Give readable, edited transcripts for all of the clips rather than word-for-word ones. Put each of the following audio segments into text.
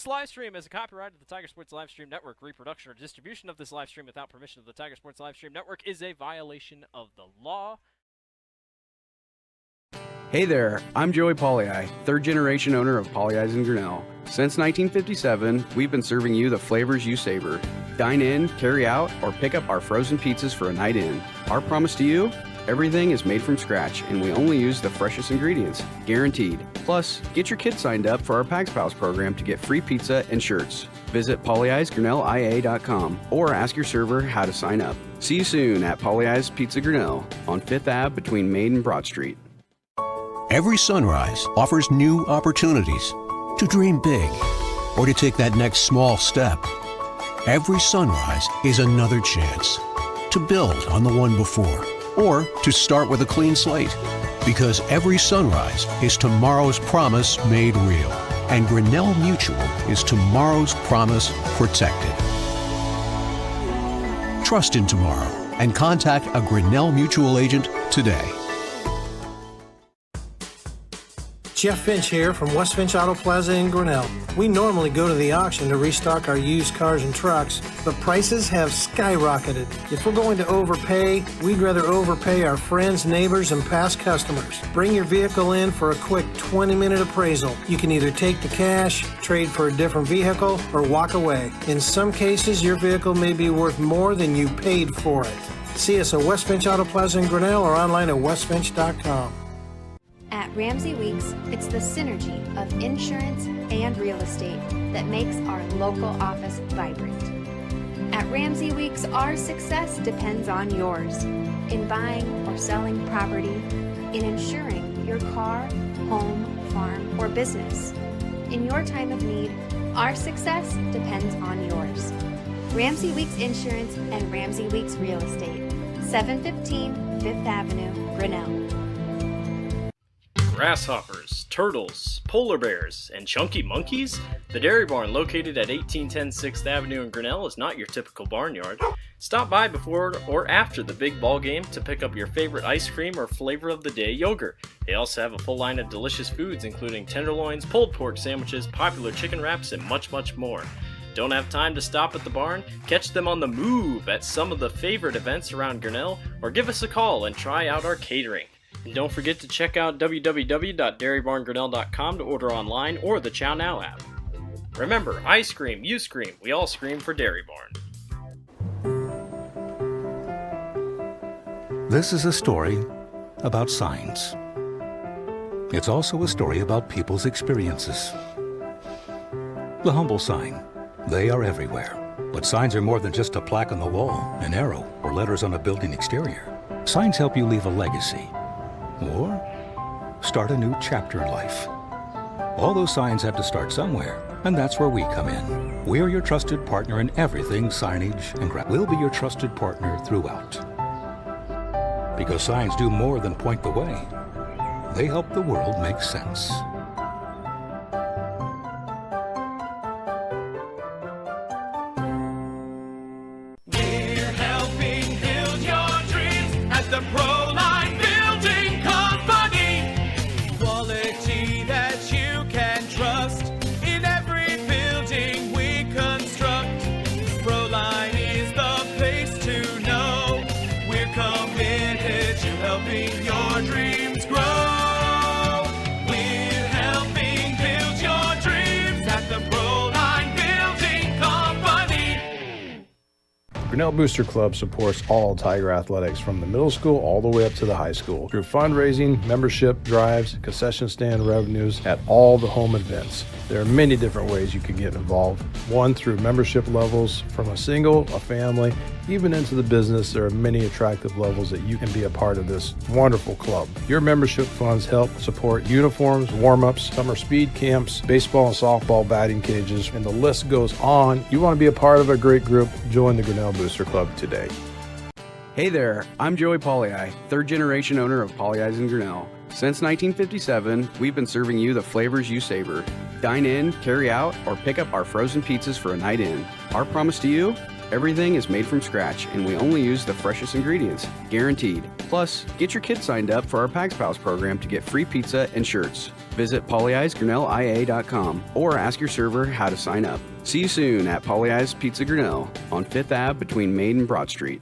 This live stream is a copyright of the Tiger Sports Livestream Network. Reproduction or distribution of this live stream without permission of the Tiger Sports Livestream Network is a violation of the law. Hey there, I'm Joey Pollei, third generation owner of Polley's in Grinnell. Since 1957, we've been serving you the flavors you savor. Dine in, carry out, or pick up our frozen pizzas for a night in. Our promise to you? Everything is made from scratch, and we only use the freshest ingredients, guaranteed. Plus, get your kids signed up for our Pags Pals program to get free pizza and shirts. Visit polleisgrinnellia.com or ask your server how to sign up. See you soon at Polley's Pizza Grinnell on 5th Ave between Main and Broad Street. Every sunrise offers new opportunities to dream big or to take that next small step. Every sunrise is another chance to build on the one before or to start with a clean slate, because every sunrise is tomorrow's promise made real, and Grinnell Mutual is tomorrow's promise protected. Trust in tomorrow and contact a Grinnell Mutual agent today. Jeff Finch here from West Finch Auto Plaza in Grinnell. We normally go to the auction to restock our used cars and trucks, but prices have skyrocketed. If we're going to overpay, we'd rather overpay our friends, neighbors, and past customers. Bring your vehicle in for a quick 20-minute appraisal. You can either take the cash, trade for a different vehicle, or walk away. In some cases, your vehicle may be worth more than you paid for it. See us at West Finch Auto Plaza in Grinnell or online at westfinch.com. At Ramsey Weeks, it's the synergy of insurance and real estate that makes our local office vibrant. At Ramsey Weeks, our success depends on yours in buying or selling property, in insuring your car, home, farm, or business. In your time of need, our success depends on yours. Ramsey Weeks Insurance and Ramsey Weeks Real Estate, 715 5th Avenue, Grinnell. Grasshoppers, turtles, polar bears, and chunky monkeys? The Dairy Barn, located at 1810 6th Avenue in Grinnell, is not your typical barnyard. Stop by before or after the big ball game to pick up your favorite ice cream or flavor of the day yogurt. They also have a full line of delicious foods, including tenderloins, pulled pork sandwiches, popular chicken wraps, and much, much more. Don't have time to stop at the barn? Catch them on the move at some of the favorite events around Grinnell, or give us a call and try out our catering. And don't forget to check out www.dairybarngrinnell.com to order online or the Chow Now app. Remember, I scream, you scream, we all scream for Dairy Barn. This is a story about signs. It's also a story about people's experiences. The humble sign. They are everywhere. But signs are more than just a plaque on the wall, an arrow, or letters on a building exterior. Signs help you leave a legacy. Or start a new chapter in life. All those signs have to start somewhere, and that's where we come in. We're your trusted partner in everything signage and We'll be your trusted partner throughout. Because signs do more than point the way. They help the world make sense. We're helping build your dreams at the ProLine Building Company. Quality that you can trust in every building we construct. ProLine is the place to know. We're committed to helping your dreams grow. We're helping build your dreams at the ProLine Building Company. Grinnell Booster Club supports all Tiger athletics from the middle school all the way up to the high school through fundraising, membership drives, concession stand revenues at all the home events. There are many different ways you can get involved. One, through membership levels from a single, a family, even into the business. There are many attractive levels that you can be a part of this wonderful club. Your membership funds help support uniforms, warm-ups, summer speed camps, baseball and softball batting cages, and the list goes on. You want to be a part of a great group? Join the Grinnell Booster Club today. Hey there, I'm Joey Pollei, third generation owner of Polley's in Grinnell. Since 1957, we've been serving you the flavors you savor. Dine in, carry out, or pick up our frozen pizzas for a night in. Our promise to you? Everything is made from scratch, and we only use the freshest ingredients, guaranteed. Plus, get your kids signed up for our Pags Pals program to get free pizza and shirts. Visit polyeisgrinnellia.com or ask your server how to sign up. See you soon at Polyeis Pizza Grinnell on 5th Ave between Main and Broad Street.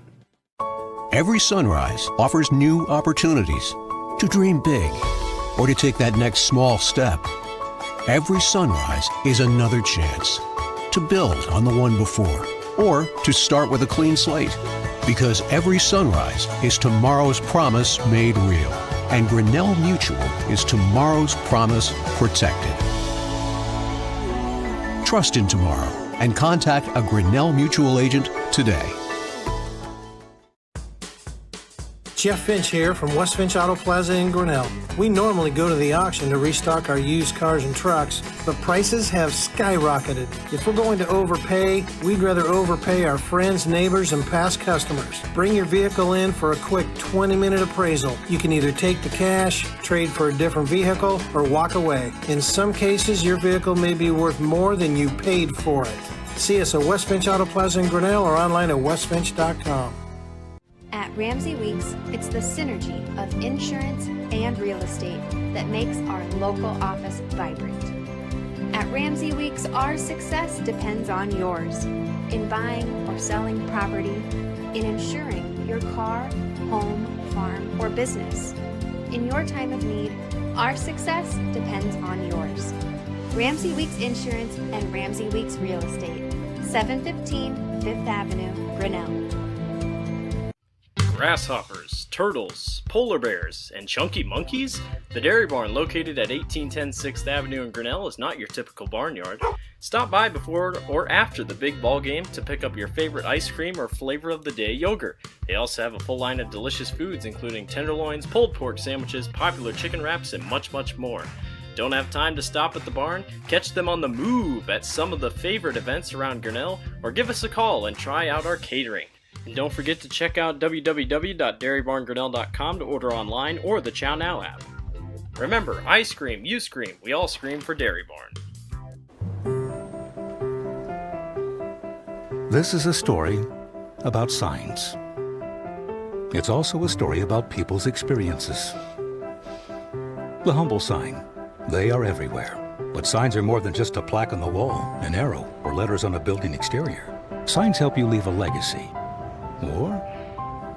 Every sunrise offers new opportunities to dream big or to take that next small step. Every sunrise is another chance to build on the one before or to start with a clean slate. Because every sunrise is tomorrow's promise made real. And Grinnell Mutual is tomorrow's promise protected. Trust in tomorrow and contact a Grinnell Mutual agent today. Jeff Finch here from West Finch Auto Plaza in Grinnell. We normally go to the auction to restock our used cars and trucks, but prices have skyrocketed. If we're going to overpay, we'd rather overpay our friends, neighbors, and past customers. Bring your vehicle in for a quick 20-minute appraisal. You can either take the cash, trade for a different vehicle, or walk away. In some cases, your vehicle may be worth more than you paid for it. See us at West Finch Auto Plaza in Grinnell or online at westfinch.com. At Ramsey Weeks, it's the synergy of insurance and real estate that makes our local office vibrant. At Ramsey Weeks, our success depends on yours in buying or selling property, in insuring your car, home, farm, or business. In your time of need, our success depends on yours. Ramsey Weeks Insurance and Ramsey Weeks Real Estate, 715 5th Avenue, Grinnell. Grasshoppers, turtles, polar bears, and chunky monkeys? The Dairy Barn, located at 1810 6th Avenue in Grinnell, is not your typical barnyard. Stop by before or after the big ball game to pick up your favorite ice cream or flavor of the day yogurt. They also have a full line of delicious foods, including tenderloins, pulled pork sandwiches, popular chicken wraps, and much, much more. Don't have time to stop at the barn? Catch them on the move at some of the favorite events around Grinnell, or give us a call and try out our catering. And don't forget to check out www.dairybarngrinnell.com to order online or the Chow Now app. Remember, I scream, you scream, we all scream for Dairy Barn. This is a story about signs. It's also a story about people's experiences. The humble sign. They are everywhere. But signs are more than just a plaque on the wall, an arrow, or letters on a building exterior. Signs help you leave a legacy or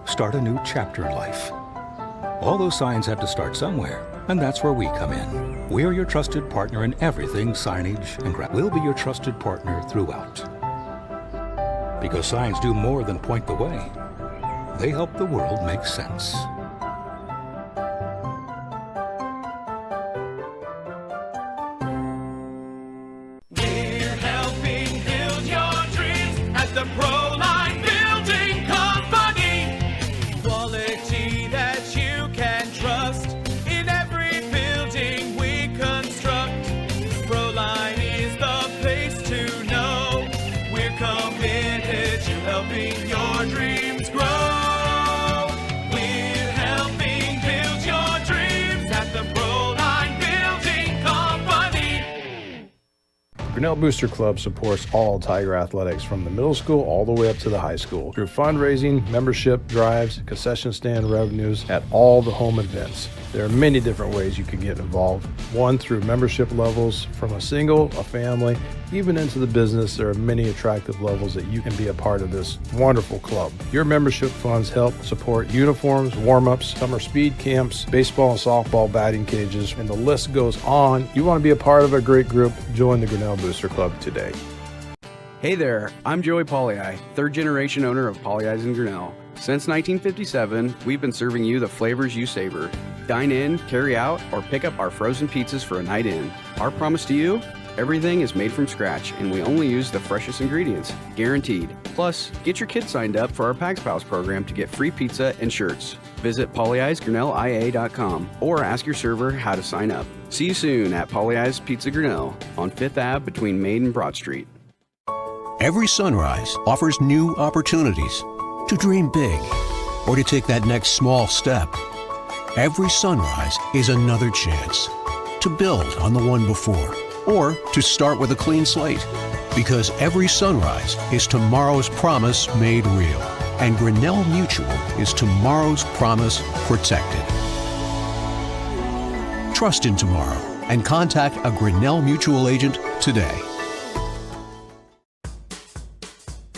start a new chapter in life. All those signs have to start somewhere, and that's where we come in. We're your trusted partner in everything signage and we'll be your trusted partner throughout. Because signs do more than point the way. They help the world make sense. We're helping build your dreams at the Proline Building Company. Quality that you can trust in every building we construct. Proline is the place to know. We're committed to helping your dreams grow. We're helping build your dreams at the Proline Building Company. Grinnell Booster Club supports all Tiger athletics from the middle school all the way up to the high school through fundraising, membership drives, concession stand revenues at all the home events. There are many different ways you can get involved. One, through membership levels from a single, a family, even into the business. There are many attractive levels that you can be a part of this wonderful club. Your membership funds help support uniforms, warm-ups, summer speed camps, baseball and softball batting cages, and the list goes on. You want to be a part of a great group? Join the Grinnell Booster Club today. Hey there, I'm Joey Pollei, third generation owner of Polyeis in Grinnell. Since 1957, we've been serving you the flavors you savor. Dine in, carry out, or pick up our frozen pizzas for a night in. Our promise to you? Everything is made from scratch, and we only use the freshest ingredients, guaranteed. Plus, get your kids signed up for our Pags Pals program to get free pizza and shirts. Visit polyeisgrinnellia.com or ask your server how to sign up. See you soon at Polyeis Pizza Grinnell on 5th Ave between Main and Broad Street. Every sunrise offers new opportunities to dream big or to take that next small step. Every sunrise is another chance to build on the one before or to start with a clean slate. Because every sunrise is tomorrow's promise made real. And Grinnell Mutual is tomorrow's promise protected. Trust in tomorrow and contact a Grinnell Mutual agent today.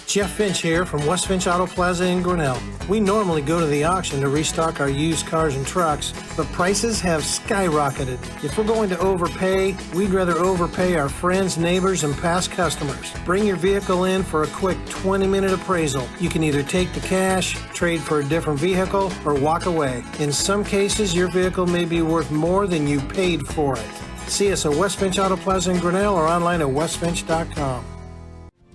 Jeff Finch here from West Finch Auto Plaza in Grinnell. We normally go to the auction to restock our used cars and trucks, but prices have skyrocketed. If we're going to overpay, we'd rather overpay our friends, neighbors, and past customers. Bring your vehicle in for a quick 20-minute appraisal. You can either take the cash, trade for a different vehicle, or walk away. In some cases, your vehicle may be worth more than you paid for it. See us at West Finch Auto Plaza in Grinnell or online at westfinch.com.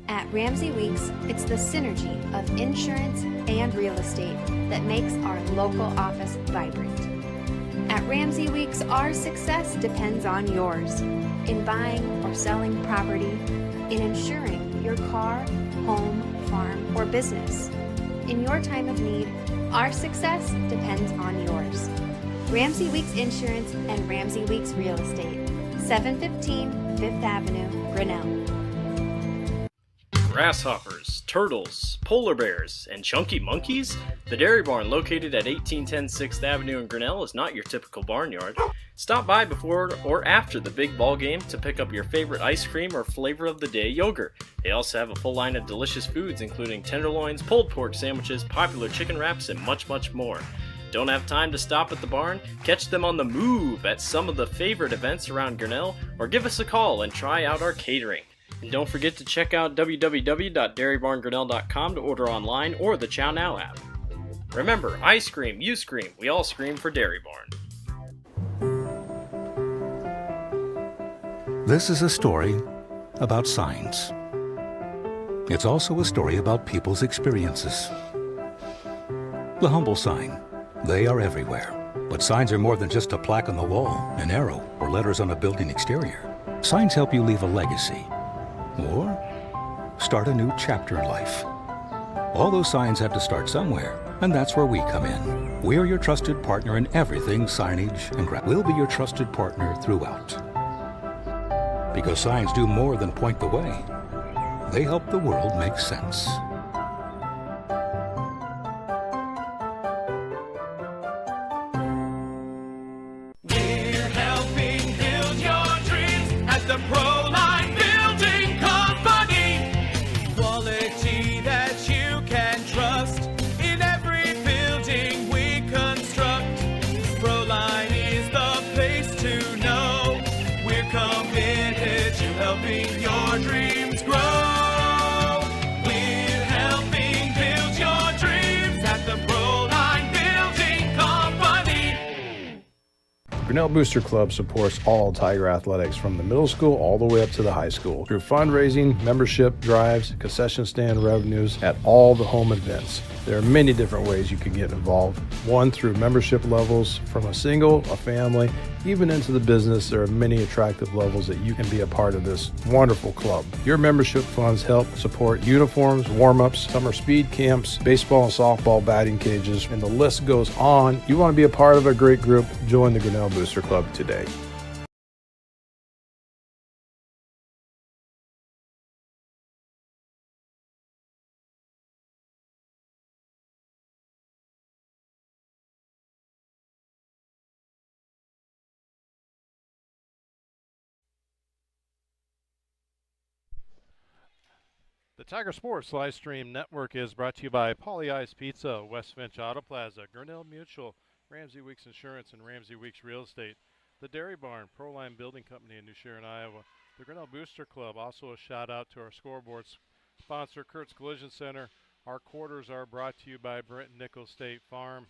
At Ramsey Weeks, it's the synergy of insurance and real estate that makes our local office vibrant. At Ramsey Weeks, our success depends on yours in buying or selling property, in insuring your car, home, farm, or business. In your time of need, our success depends on yours. Ramsey Weeks Insurance and Ramsey Weeks Real Estate, 715 Fifth Avenue, Grinnell. Grasshoppers, turtles, polar bears, and chunky monkeys? The Dairy Barn, located at 1810 6th Avenue in Grinnell, is not your typical barnyard. Stop by before or after the big ball game to pick up your favorite ice cream or flavor of the day yogurt. They also have a full line of delicious foods, including tenderloins, pulled pork sandwiches, popular chicken wraps, and much, much more. Don't have time to stop at the barn? Catch them on the move at some of the favorite events around Grinnell, or give us a call and try out our catering. And don't forget to check out www.dairybarngrinnell.com to order online or the Chow Now app. Remember, I scream, you scream, we all scream for Dairy Barn. This is a story about signs. It's also a story about people's experiences. The humble sign. They are everywhere. But signs are more than just a plaque on the wall, an arrow, or letters on a building exterior. Signs help you leave a legacy or start a new chapter in life. All those signs have to start somewhere, and that's where we come in. We're your trusted partner in everything signage and We'll be your trusted partner throughout. Because signs do more than point the way. They help the world make sense. We're helping build your dreams at the Proline Building Company. Quality that you can trust in every building we construct. Proline is the place to know. We're committed to helping your dreams grow. We're helping build your dreams at the Proline Building Company. Grinnell Booster Club supports all Tiger athletics from the middle school all the way up to the high school through fundraising, membership drives, concession stand revenues at all the home events. There are many different ways you can get involved. One, through membership levels from a single, a family, even into the business. There are many attractive levels that you can be a part of this wonderful club. Your membership funds help support uniforms, warm-ups, summer speed camps, baseball and softball batting cages, and the list goes on. You want to be a part of a great group? Join the Grinnell Booster Club today. The Tiger Sports live stream network is brought to you by Paulie Ice Pizza, West Finch Auto Plaza, Grinnell Mutual, Ramsey Weeks Insurance, and Ramsey Weeks Real Estate, the Dairy Barn, Proline Building Company in New Sharon, Iowa, the Grinnell Booster Club. Also a shout out to our scoreboard sponsor, Kurt's Collision Center. Our quarters are brought to you by Brent Nichols State Farm.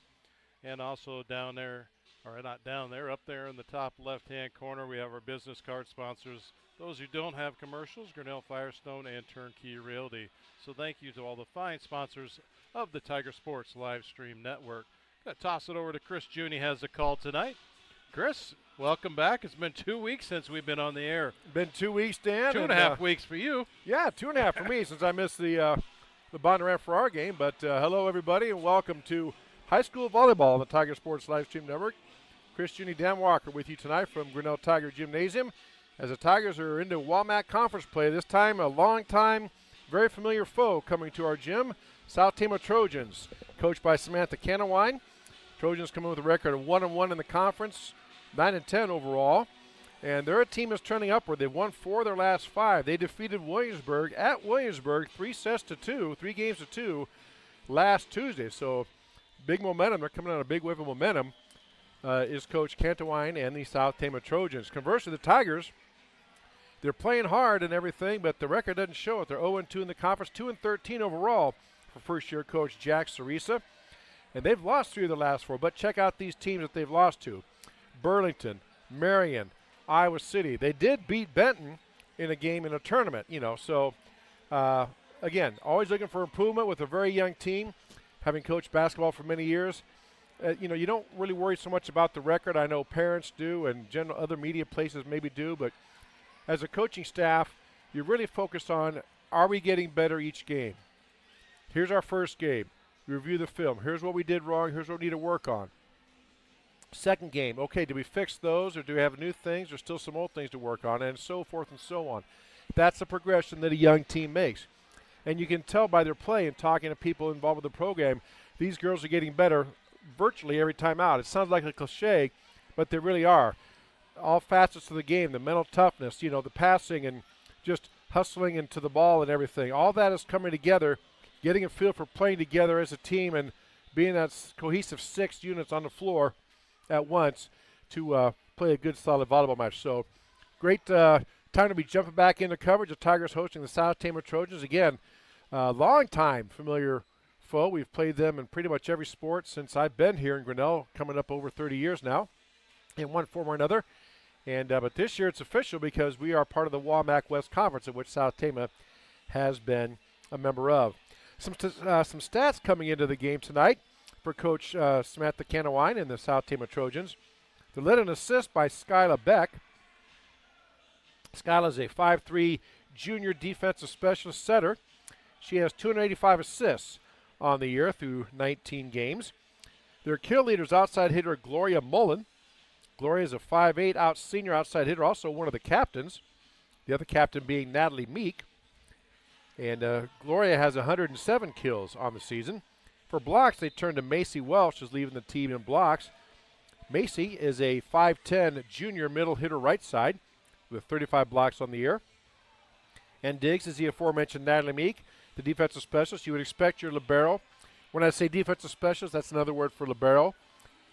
And also down there, or not down there, up there in the top left-hand corner, we have our business card sponsors. Those who don't have commercials, Grinnell Firestone and Turnkey Realty. So thank you to all the fine sponsors of the Tiger Sports live stream network. Gonna toss it over to Chris Juni has a call tonight. Chris, welcome back. It's been 2 weeks since we've been on the air. Been 2 weeks, Dan. 2.5 weeks for you. Yeah, 2.5 for me since I missed the Bonnaroo for our game. But hello, everybody, and welcome to high school volleyball on the Tiger Sports live stream network. Chris Juni, Dan Walker with you tonight from Grinnell Tiger Gymnasium as the Tigers are into WAMAC conference play. This time, a long-time, very familiar foe coming to our gym, South Tama Trojans, coached by Samantha Canawine. Trojans come in with a record of 1-1 in the conference, 9-10 overall. And their team is turning upward. They've won 4 of their last 5. They defeated Williamsburg at Williamsburg 3 games to 2 last Tuesday. So big momentum. They're coming on a big wave of momentum, is Coach Cantawine and the South Tama Trojans. Conversely, the Tigers, they're playing hard and everything, but the record doesn't show it. They're 0-2 in the conference, 2-13 overall for first-year coach Jack Cerisa. And they've lost 3 of the last 4, but check out these teams that they've lost to. Burlington, Marion, Iowa City. They did beat Benton in a game in a tournament, So, again, always looking for improvement with a very young team, having coached basketball for many years. You don't really worry so much about the record. I know parents do and general other media places maybe do, but as a coaching staff, you're really focused on, are we getting better each game? Here's our first game. Review the film. Here's what we did wrong. Here's what we need to work on. Second game, okay, do we fix those or do we have new things or still some old things to work on, and so forth and so on. That's the progression that a young team makes. And you can tell by their play and talking to people involved with the program, these girls are getting better virtually every time out. It sounds like a cliche, but they really are. All facets of the game, the mental toughness, the passing and just hustling into the ball and everything. All that is coming together, getting a feel for playing together as a team and being that cohesive 6 units on the floor at once to play a good, solid volleyball match. So great time to be jumping back into coverage. The Tigers hosting the South Tama Trojans. Again, long-time familiar foe. We've played them in pretty much every sport since I've been here in Grinnell, coming up over 30 years now, in one form or another. And but this year it's official because we are part of the WAMAC West Conference, of which South Tama has been a member of. Some stats coming into the game tonight for Coach Samantha Canawine and the South Tama Trojans. They're led in assists by Skyla Beck. Skyla is a 5'3" junior defensive specialist setter. She has 285 assists on the year through 19 games. Their kill leaders outside hitter Gloria Mullen. Gloria is a 5'8" senior outside hitter, also one of the captains. The other captain being Natalie Meek. And Gloria has 107 kills on the season. For blocks, they turn to Macy Welsh, who's leading the team in blocks. Macy is a 5'10" junior middle hitter right side with 35 blocks on the year. And Diggs is the aforementioned Natalie Meek, the defensive specialist. You would expect your libero. When I say defensive specialist, that's another word for libero.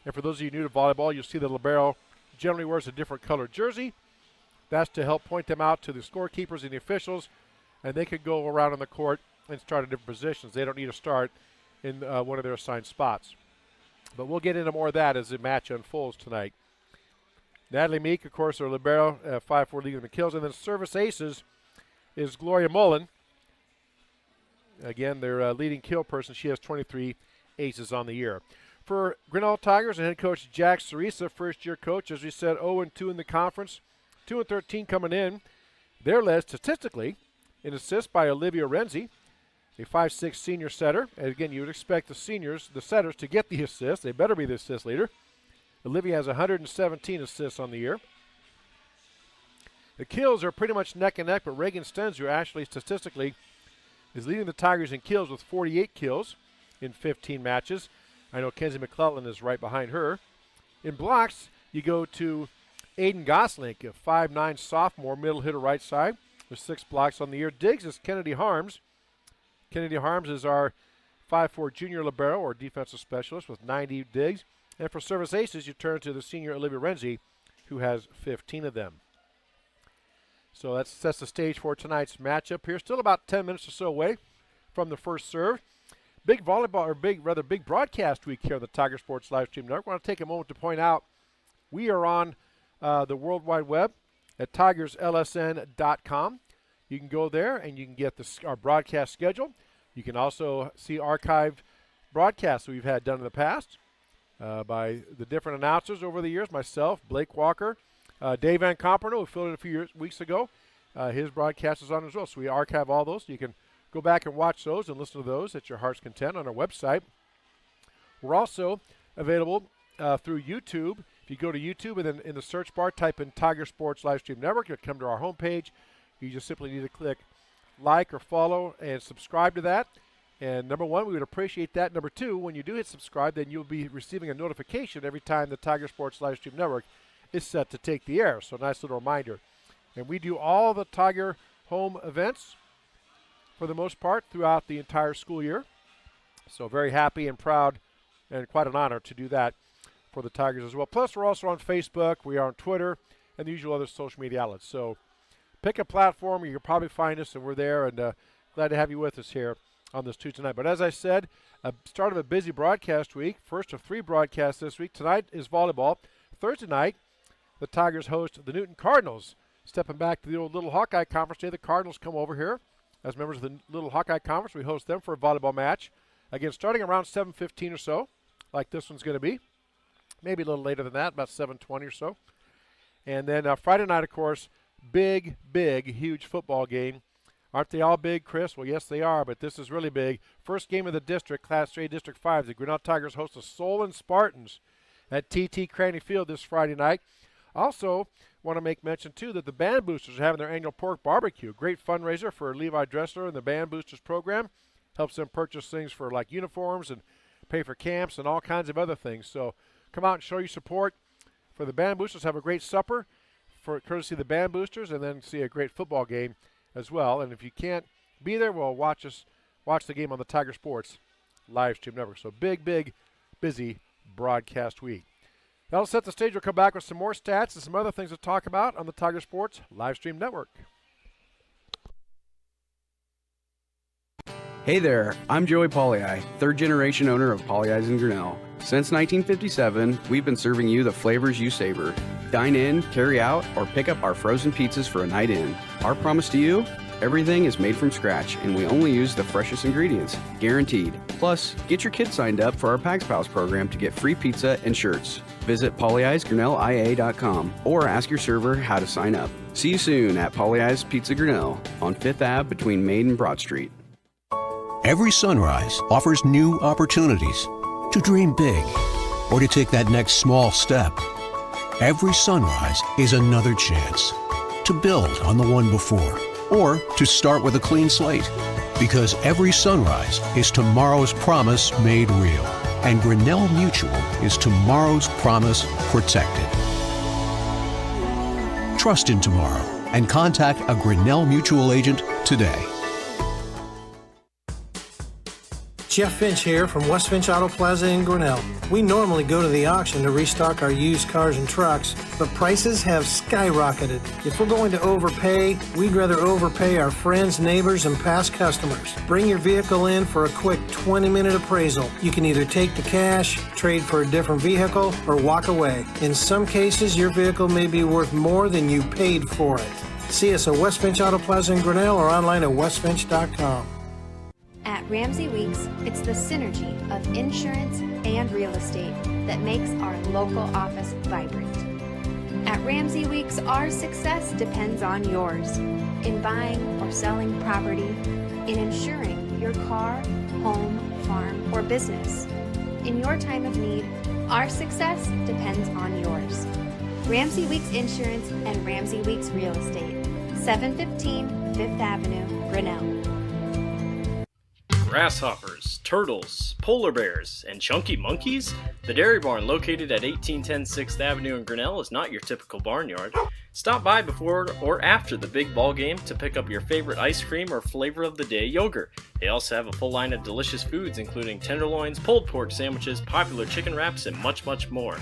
And for those of you new to volleyball, you'll see the libero generally wears a different colored jersey. That's to help point them out to the scorekeepers and the officials, and they can go around on the court and start at different positions. They don't need to start in one of their assigned spots. But we'll get into more of that as the match unfolds tonight. Natalie Meek, of course, are libero, 5'4" leading the kills. And then service aces is Gloria Mullen. Again, their leading kill person. She has 23 aces on the year. For Grinnell Tigers and head coach Jack Cerisa, first-year coach, as we said, 0-2 in the conference, 2-13 coming in. They're led statistically in assists by Olivia Renzi, a 5'6" senior setter. And again, you would expect the seniors, the setters, to get the assists. They better be the assist leader. Olivia has 117 assists on the year. The kills are pretty much neck and neck, but Reagan Stenzer actually statistically is leading the Tigers in kills with 48 kills in 15 matches. I know Kenzie McClellan is right behind her. In blocks, you go to Aiden Goslink, a 5'9" sophomore middle hitter right side with 6 blocks on the year. Diggs is Kennedy Harms. Kennedy Harms is our 5'4" junior libero or defensive specialist with 90 digs. And for service aces, you turn to the senior Olivia Renzi, who has 15 of them. So that sets the stage for tonight's matchup here. Still about 10 minutes or so away from the first serve. Big volleyball, or big broadcast week here on the Tiger Sports Livestream Network. I want to take a moment to point out we are on the World Wide Web at tigerslsn.com. You can go there and you can get our broadcast schedule. You can also see archived broadcasts that we've had done in the past by the different announcers over the years, myself, Blake Walker, Dave Van Comperno, who filled in a few weeks ago. His broadcast is on as well, so we archive all those. You can go back and watch those and listen to those at your heart's content on our website. We're also available through YouTube If you go to YouTube and then in the search bar type in Tiger Sports Livestream Network, you'll come to our homepage. You just simply need to click like or follow and subscribe to that. And number one, we would appreciate that. Number two, when you do hit subscribe, then you'll be receiving a notification every time the Tiger Sports Livestream Network is set to take the air. So nice little reminder. And we do all the Tiger home events for the most part throughout the entire school year. So very happy and proud and quite an honor to do that for the Tigers as well. Plus, we're also on Facebook. We are on Twitter and the usual other social media outlets. So pick a platform. You'll probably find us, and we're there. And glad to have you with us here on this Tuesday night. But as I said, start of a busy broadcast week. First of 3 broadcasts this week. Tonight is volleyball. Thursday night, the Tigers host the Newton Cardinals. Stepping back to the old Little Hawkeye Conference Day, the Cardinals come over here. As members of the Little Hawkeye Conference, we host them for a volleyball match. Again, starting around 7:15 or so, like this one's going to be. Maybe a little later than that, about 7:20 or so. And then Friday night, of course, big, huge football game. Aren't they all big, Chris? Well, yes, they are, but this is really big. First game of the district, Class A District 5. The Grinnell Tigers host the Solon Spartans at TT Cranny Field this Friday night. Also, want to make mention, too, that the Band Boosters are having their annual pork barbecue. Great fundraiser for Levi Dressler and the Band Boosters program. Helps them purchase things for like uniforms and pay for camps and all kinds of other things. So come out and show your support for the Band Boosters. Have a great supper for courtesy of the Band Boosters, and then see a great football game as well. And if you can't be there, well, watch the game on the Tiger Sports Livestream Network. So big, busy broadcast week. That'll set the stage. We'll come back with some more stats and some other things to talk about on the Tiger Sports Livestream Network. Hey there, I'm Joey Pollei, third generation owner of Polley's in Grinnell. Since 1957, we've been serving you the flavors you savor. Dine in, carry out, or pick up our frozen pizzas for a night in. Our promise to you? Everything is made from scratch, and we only use the freshest ingredients, guaranteed. Plus, get your kids signed up for our Pags Pals program to get free pizza and shirts. Visit polley'sgrinnellia.com or ask your server how to sign up. See you soon at Polley's Pizza Grinnell on 5th Ave between Main and Broad Street. Every sunrise offers new opportunities to dream big or to take that next small step. Every sunrise is another chance to build on the one before or to start with a clean slate. Because every sunrise is tomorrow's promise made real. And Grinnell Mutual is tomorrow's promise protected. Trust in tomorrow and contact a Grinnell Mutual agent today. Jeff Finch here from West Finch Auto Plaza in Grinnell. We normally go to the auction to restock our used cars and trucks, but prices have skyrocketed. If we're going to overpay, we'd rather overpay our friends, neighbors, and past customers. Bring your vehicle in for a quick 20-minute appraisal. You can either take the cash, trade for a different vehicle, or walk away. In some cases, your vehicle may be worth more than you paid for it. See us at West Finch Auto Plaza in Grinnell or online at westfinch.com. At Ramsey Weeks, it's the synergy of insurance and real estate that makes our local office vibrant. At Ramsey Weeks, our success depends on yours in buying or selling property, in insuring your car, home, farm, or business. In your time of need, our success depends on yours. Ramsey Weeks Insurance and Ramsey Weeks Real Estate, 715 5th Avenue, Grinnell. Grasshoppers, turtles, polar bears, and chunky monkeys? The Dairy Barn, located at 1810 6th Avenue in Grinnell, is not your typical barnyard. Stop by before or after the big ball game to pick up your favorite ice cream or flavor of the day yogurt. They also have a full line of delicious foods, including tenderloins, pulled pork sandwiches, popular chicken wraps, and much more.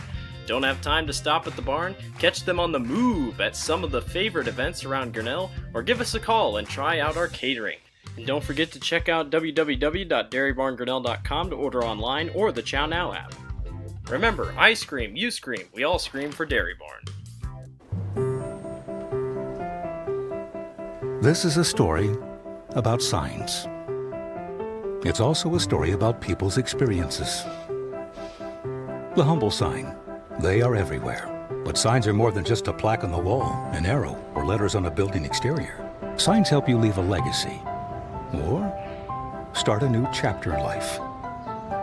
Don't have time to stop at the barn? Catch them on the move at some of the favorite events around Grinnell, or give us a call and try out our catering. And don't forget to check out www.dairybarngrinnell.com to order online or the Chow Now app. Remember, I scream, you scream, we all scream for Dairy Barn. This is a story about signs. It's also a story about people's experiences. The humble sign. They are everywhere. But signs are more than just a plaque on the wall, an arrow, or letters on a building exterior. Signs help you leave a legacy or start a new chapter in life.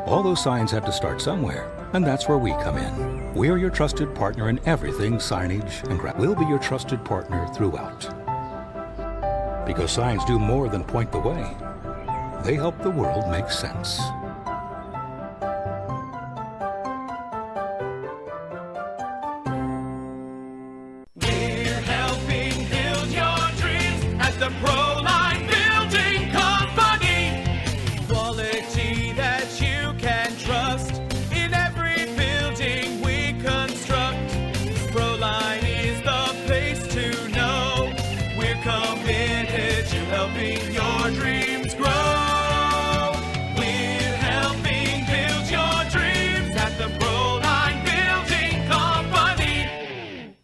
All those signs have to start somewhere, And that's where we come in. We're your trusted partner in everything signage and we'll be your trusted partner throughout. Because signs do more than point the way. They help the world make sense. We're helping build your dreams at the Proline Building Company. Quality that you can trust in every building we construct. Proline is the place to know. We're committed to helping your dreams grow. We're helping build your dreams at the Proline Building Company.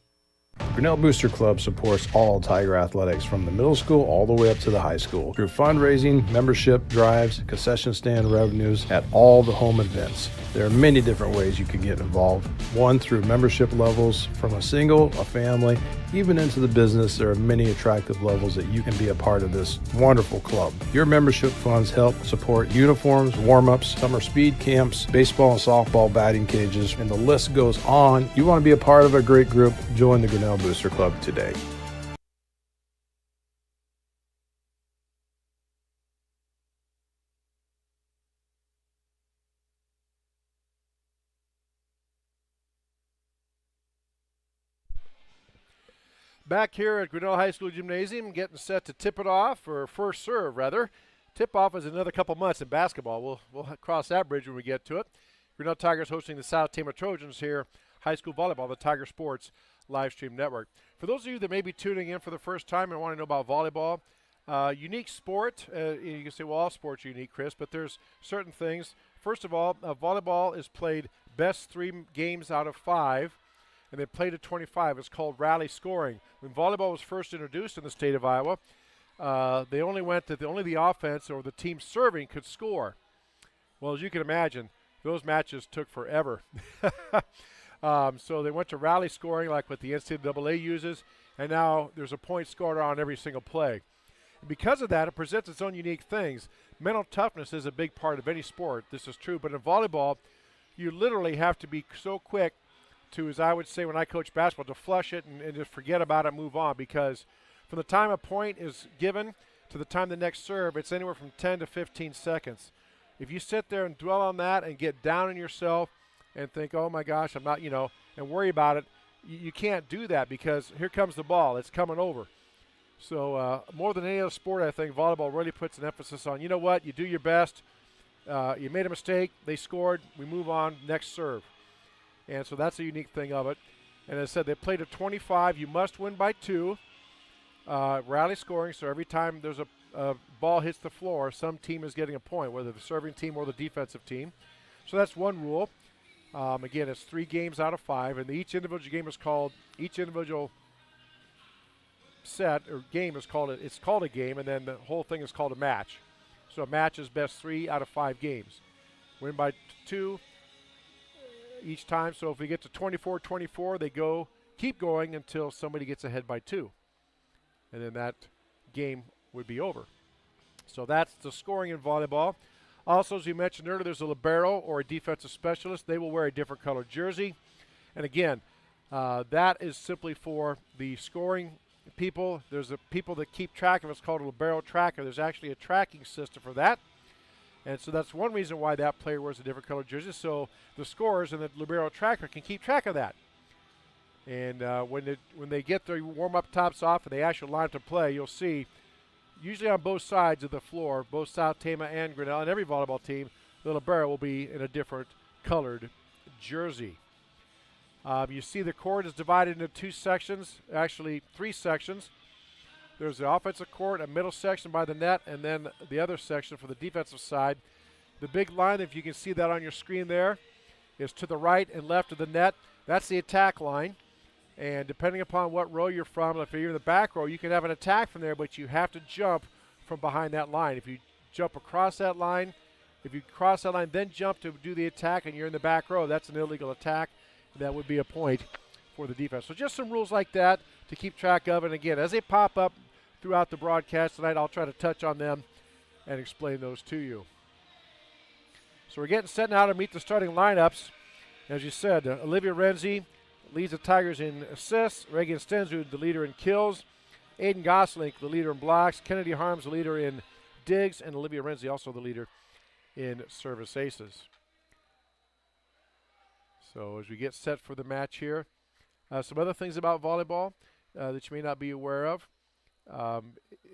Grinnell Booster Club supports all Tiger athletics from the middle school all the way up to the high school through fundraising, membership drives, concession stand revenues at all the home events. There are many different ways you can get involved. One, through membership levels from a single, a family, even into the business. There are many attractive levels that you can be a part of this wonderful club. Your membership funds help support uniforms, warm-ups, summer speed camps, baseball and softball batting cages, and the list goes on. You want to be a part of a great group? Join the Grinnell Booster Club today. Back here at Grinnell High School Gymnasium, getting set to tip it off, or first serve, rather. Tip-off is another couple months in basketball. We'll cross that bridge when we get to it. Grinnell Tigers hosting the South Tama Trojans here, high school volleyball, the Tiger Sports live stream network. For those of you that may be tuning in for the first time and want to know about volleyball, unique sport. You can say, well, all sports are unique, Chris, but there's certain things. First of all, volleyball is played best 3 games out of 5. And they played at 25. It's called rally scoring. When volleyball was first introduced in the state of Iowa, they only went that only the offense or the team serving could score. Well, as you can imagine, those matches took forever. So they went to rally scoring like what the NCAA uses, and now there's a point scored on every single play. And because of that, it presents its own unique things. Mental toughness is a big part of any sport. This is true. But in volleyball, you literally have to be so quick to, as I would say when I coach basketball, to flush it and just forget about it, move on, because from the time a point is given to the time the next serve, it's anywhere from 10 to 15 seconds. If you sit there and dwell on that and get down on yourself and think, oh my gosh, I'm not, and worry about it, you can't do that, because here comes the ball. It's coming over. So more than any other sport, I think volleyball really puts an emphasis on, you know what, you do your best. You made a mistake. They scored. We move on. Next serve. And so that's a unique thing of it. And as I said, they played at 25. You must win by 2. Rally scoring, so every time there's a ball hits the floor, some team is getting a point, whether the serving team or the defensive team. So that's one rule. Again, it's 3 games out of 5, and each individual game is called, each individual set or game is called, it's called a game, and then the whole thing is called a match. So a match is best 3 out of 5 games. Win by 2 each time. So if we get to 24-24, they keep going until somebody gets ahead by 2. And then that game would be over. So that's the scoring in volleyball. Also, as you mentioned earlier, there's a libero or a defensive specialist. They will wear a different colored jersey. And again, that is simply for the scoring people. There's people that keep track of it. It's called a libero tracker. There's actually a tracking system for that. And so that's one reason why that player wears a different colored jersey, so the scorers and the libero tracker can keep track of that. And when they get their warm-up tops off and they actually line up to play, you'll see, usually on both sides of the floor, both South Tama and Grinnell, and every volleyball team, the libero will be in a different colored jersey. You see the court is divided into 2 sections, actually 3 sections. There's the offensive court, a middle section by the net, and then the other section for the defensive side. The big line, if you can see that on your screen there, is to the right and left of the net. That's the attack line. And depending upon what row you're from, if you're in the back row, you can have an attack from there, but you have to jump from behind that line. If you jump across that line, if you cross that line, then jump to do the attack, and you're in the back row, that's an illegal attack. That would be a point for the defense. So just some rules like that to keep track of. And again, as they pop up throughout the broadcast tonight, I'll try to touch on them and explain those to you. So we're getting set now to meet the starting lineups. As you said, Olivia Renzi leads the Tigers in assists. Reagan Stenzu, the leader in kills. Aiden Gosling, the leader in blocks. Kennedy Harms, the leader in digs. And Olivia Renzi, also the leader in service aces. So as we get set for the match here, some other things about volleyball that you may not be aware of.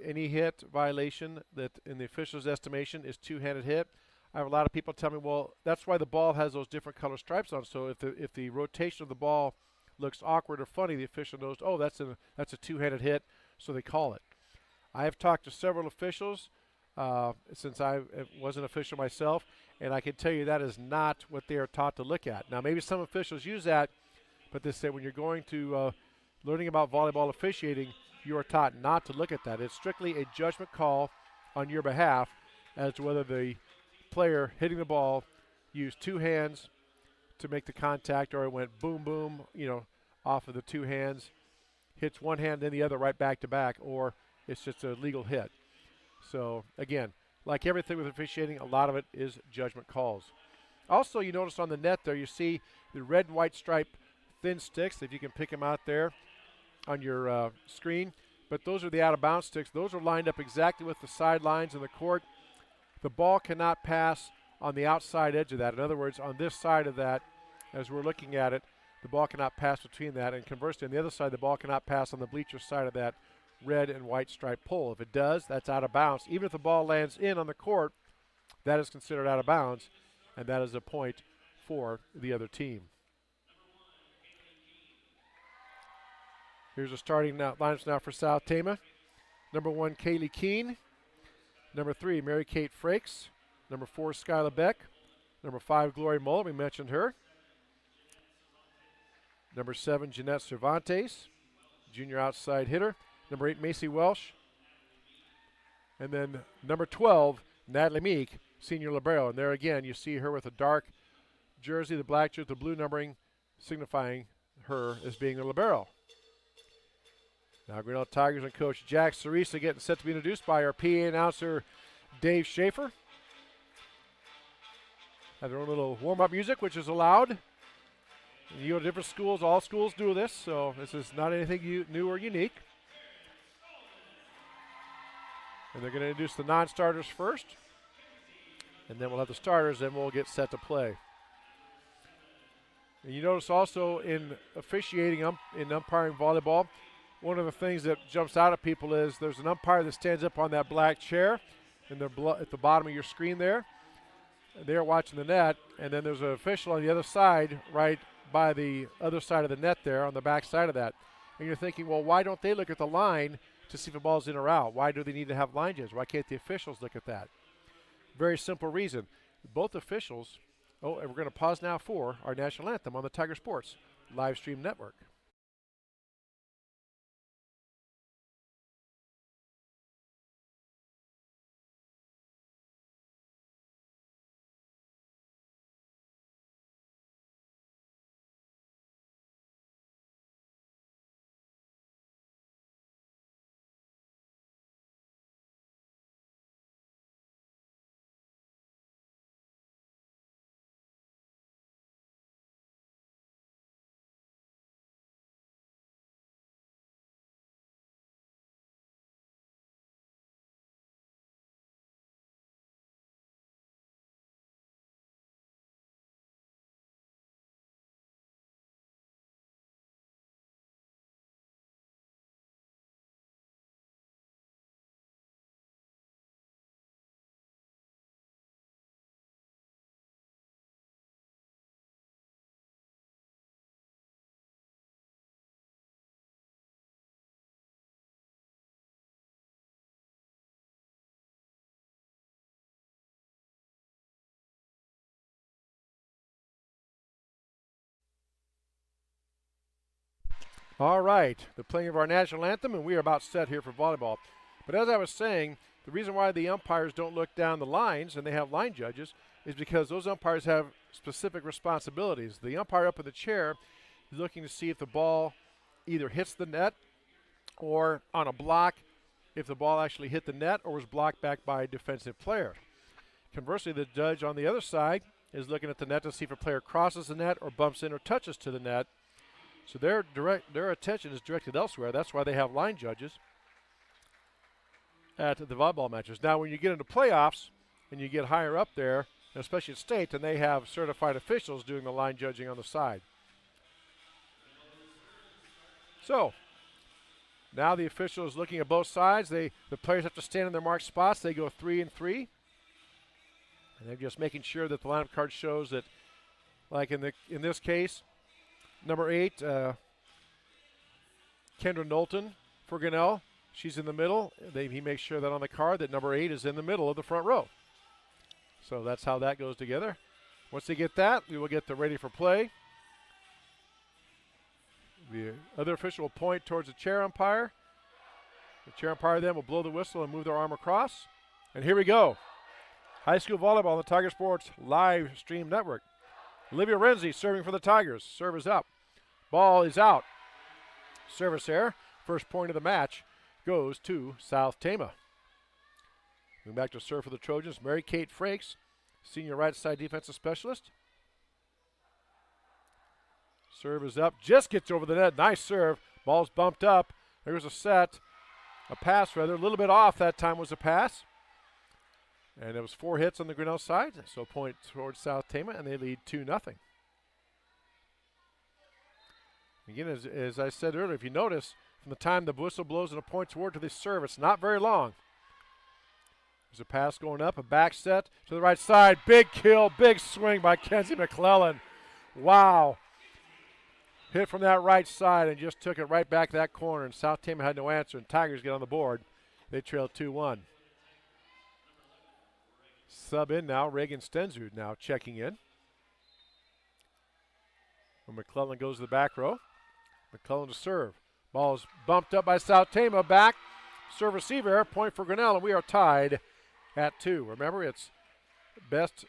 Any hit violation that in the official's estimation is two-handed hit. I have a lot of people tell me, well, that's why the ball has those different color stripes on. So if the rotation of the ball looks awkward or funny, the official knows, oh, that's a two-handed hit, so they call it. I have talked to several officials since I was an official myself, and I can tell you that is not what they are taught to look at. Now, maybe some officials use that, but they say when you're going to learning about volleyball officiating, you are taught not to look at that. It's strictly a judgment call on your behalf as to whether the player hitting the ball used two hands to make the contact, or it went boom, boom, off of the two hands, hits one hand, then the other right back to back, or it's just a legal hit. So, again, like everything with officiating, a lot of it is judgment calls. Also, you notice on the net there, you see the red and white stripe thin sticks, if you can pick them out there on your screen. But those are the out-of-bounds sticks. Those are lined up exactly with the sidelines in the court. The ball cannot pass on the outside edge of that. In other words, on this side of that, as we're looking at it, the ball cannot pass between that. And conversely, on the other side, the ball cannot pass on the bleacher side of that red and white stripe pole. If it does, that's out of bounds. Even if the ball lands in on the court, that is considered out of bounds, and that is a point for the other team. Here's the starting lineups now for South Tama. Number 1, Kaylee Keene. Number 3, Mary Kate Frakes. Number 4, Skyla Beck. Number 5, Glory Mullet. We mentioned her. Number 7, Jeanette Cervantes, junior outside hitter. Number 8, Macy Welsh. And then number 12, Natalie Meek, senior libero. And there again, you see her with a dark jersey, the black jersey, the blue numbering, signifying her as being the libero. Now Grinnell Tigers and Coach Jack Cerisa getting set to be introduced by our PA announcer, Dave Schaefer. Have their own little warm-up music, which is allowed. And you go to different schools. All schools do this, so this is not anything new or unique. And they're going to introduce the non-starters first. And then we'll have the starters, and we'll get set to play. And you notice also in officiating, in umpiring volleyball, one of the things that jumps out at people is there's an umpire that stands up on that black chair at the bottom of your screen there. They're watching the net, and then there's an official on the other side, right by the other side of the net there, on the back side of that. And you're thinking, well, why don't they look at the line to see if the ball's in or out? Why do they need to have line judges? Why can't the officials look at that? Very simple reason. Both officials, and we're going to pause now for our national anthem on the Tiger Sports live stream network. All right, the playing of our national anthem, and we are about set here for volleyball. But as I was saying, the reason why the umpires don't look down the lines and they have line judges is because those umpires have specific responsibilities. The umpire up in the chair is looking to see if the ball either hits the net or on a block, if the ball actually hit the net or was blocked back by a defensive player. Conversely, the judge on the other side is looking at the net to see if a player crosses the net or bumps in or touches to the net. So their attention is directed elsewhere. That's why they have line judges at the volleyball matches. Now, when you get into playoffs and you get higher up there, and especially at state, then they have certified officials doing the line judging on the side. So now the official is looking at both sides. The players have to stand in their marked spots. They go 3 and 3. And they're just making sure that the lineup card shows that, like in this case, number 8, Kendra Knowlton for Grinnell. She's in the middle. He makes sure that on the card that number 8 is in the middle of the front row. So that's how that goes together. Once they get that, we will get the ready for play. The other official will point towards the chair umpire. The chair umpire then will blow the whistle and move their arm across. And here we go. High school volleyball on the Tiger Sports live stream network. Olivia Renzi serving for the Tigers. Serve is up. Ball is out. Service error. First point of the match goes to South Tama. Moving back to serve for the Trojans, Mary Kate Frakes, senior right side defensive specialist. Serve is up. Just gets over the net. Nice serve. Ball's bumped up. There's a set. A pass, rather. A little bit off that time was a pass. And it was 4 hits on the Grinnell side, so point towards South Tama, and they lead 2-0. Again, as I said earlier, if you notice, from the time the whistle blows and a point toward to the serve, it's not very long. There's a pass going up, a back set to the right side. Big kill, big swing by Kenzie McClellan. Wow. Hit from that right side and just took it right back to that corner, and South Tama had no answer, and Tigers get on the board. They trail 2-1. Sub in now, Reagan Stensrud now checking in. When McClellan goes to the back row. McClellan to serve. Ball is bumped up by South Tama. Back. Serve receiver error. Point for Grinnell, and we are tied at 2. Remember, it's best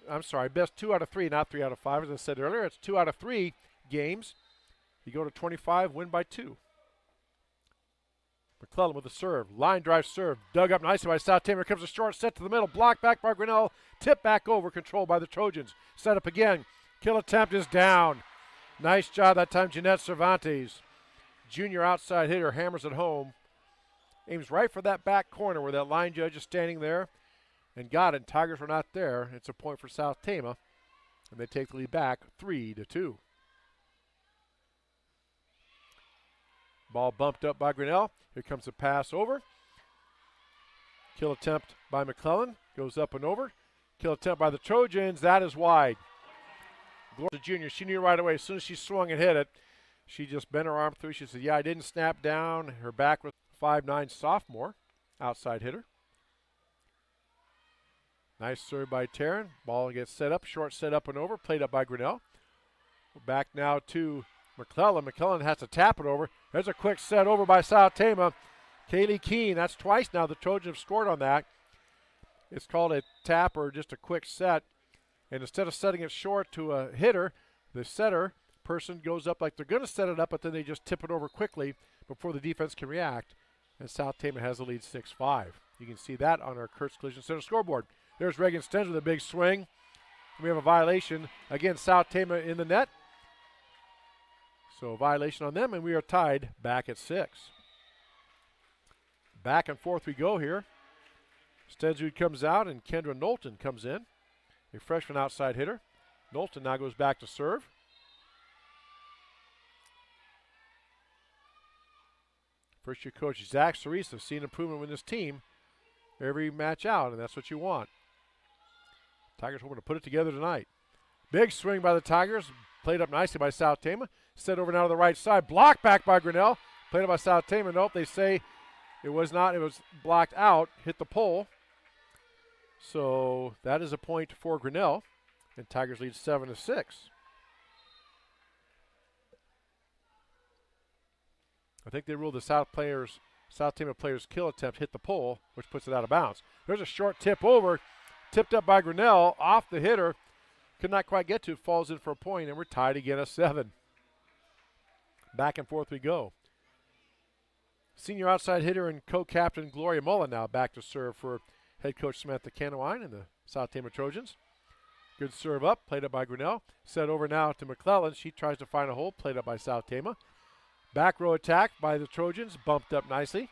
2 out of 3, not 3 out of 5. As I said earlier, it's 2 out of 3 games. You go to 25, win by 2. McClellan with the serve. Line drive serve. Dug up nicely by South Tama. Here comes a short set to the middle. Blocked back by Grinnell. Tip back over. Controlled by the Trojans. Set up again. Kill attempt is down. Nice job that time, Jeanette Cervantes. Junior outside hitter hammers it home. Aims right for that back corner where that line judge is standing there. And got it. Tigers were not there. It's a point for South Tama. And they take the lead back 3-2. Ball bumped up by Grinnell. Here comes the pass over. Kill attempt by McClellan. Goes up and over. Kill attempt by the Trojans. That is wide. Gloria Junior, she knew right away. As soon as she swung and hit it, she just bent her arm through. She said, yeah, I didn't snap down. Her back was 5'9" sophomore. Outside hitter. Nice serve by Taryn. Ball gets set up. Short set up and over. Played up by Grinnell. Back now to McClellan. McClellan has to tap it over. There's a quick set over by South Tama. Kaylee Keene, that's twice now the Trojans have scored on that. It's called a tap or just a quick set. And instead of setting it short to a hitter, the setter person goes up like they're going to set it up, but then they just tip it over quickly before the defense can react. And South Tama has the lead 6-5. You can see that on our Kurtz Collision Center scoreboard. There's Reagan Stenz with a big swing. We have a violation. Again, South Tama in the net. So a violation on them, and we are tied back at 6. Back and forth we go here. Stensrud comes out, and Kendra Knowlton comes in, a freshman outside hitter. Knowlton now goes back to serve. First-year coach Zach Cerise has seen improvement with this team every match out, and that's what you want. Tigers hoping to put it together tonight. Big swing by the Tigers. Played up nicely by South Tama. Set over now to the right side. Blocked back by Grinnell. Played up by South Tama. Nope, they say it was not. It was blocked out. Hit the pole. So that is a point for Grinnell. And Tigers lead 7-6. I think they ruled the South Tama players' kill attempt hit the pole, which puts it out of bounds. There's a short tip over. Tipped up by Grinnell. Off the hitter. Could not quite get to it. Falls in for a point, and we're tied again at 7. Back and forth we go. Senior outside hitter and co-captain Gloria Mullen now back to serve for head coach Samantha Canawine and the South Tama Trojans. Good serve up, played up by Grinnell. Set over now to McClellan. She tries to find a hole, played up by South Tama. Back row attack by the Trojans, bumped up nicely.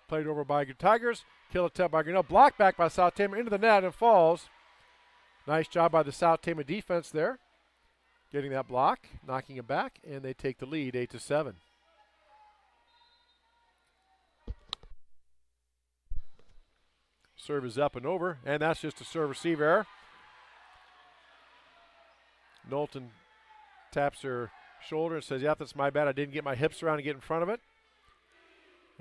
Played over by the Tigers. Kill attempt by Grinnell. Blocked back by South Tama into the net and falls. Nice job by the South Tama defense there. Getting that block, knocking it back, and they take the lead 8-7. Serve is up and over, and that's just a serve receive error. Knowlton taps her shoulder and says, yep, that's my bad. I didn't get my hips around to get in front of it.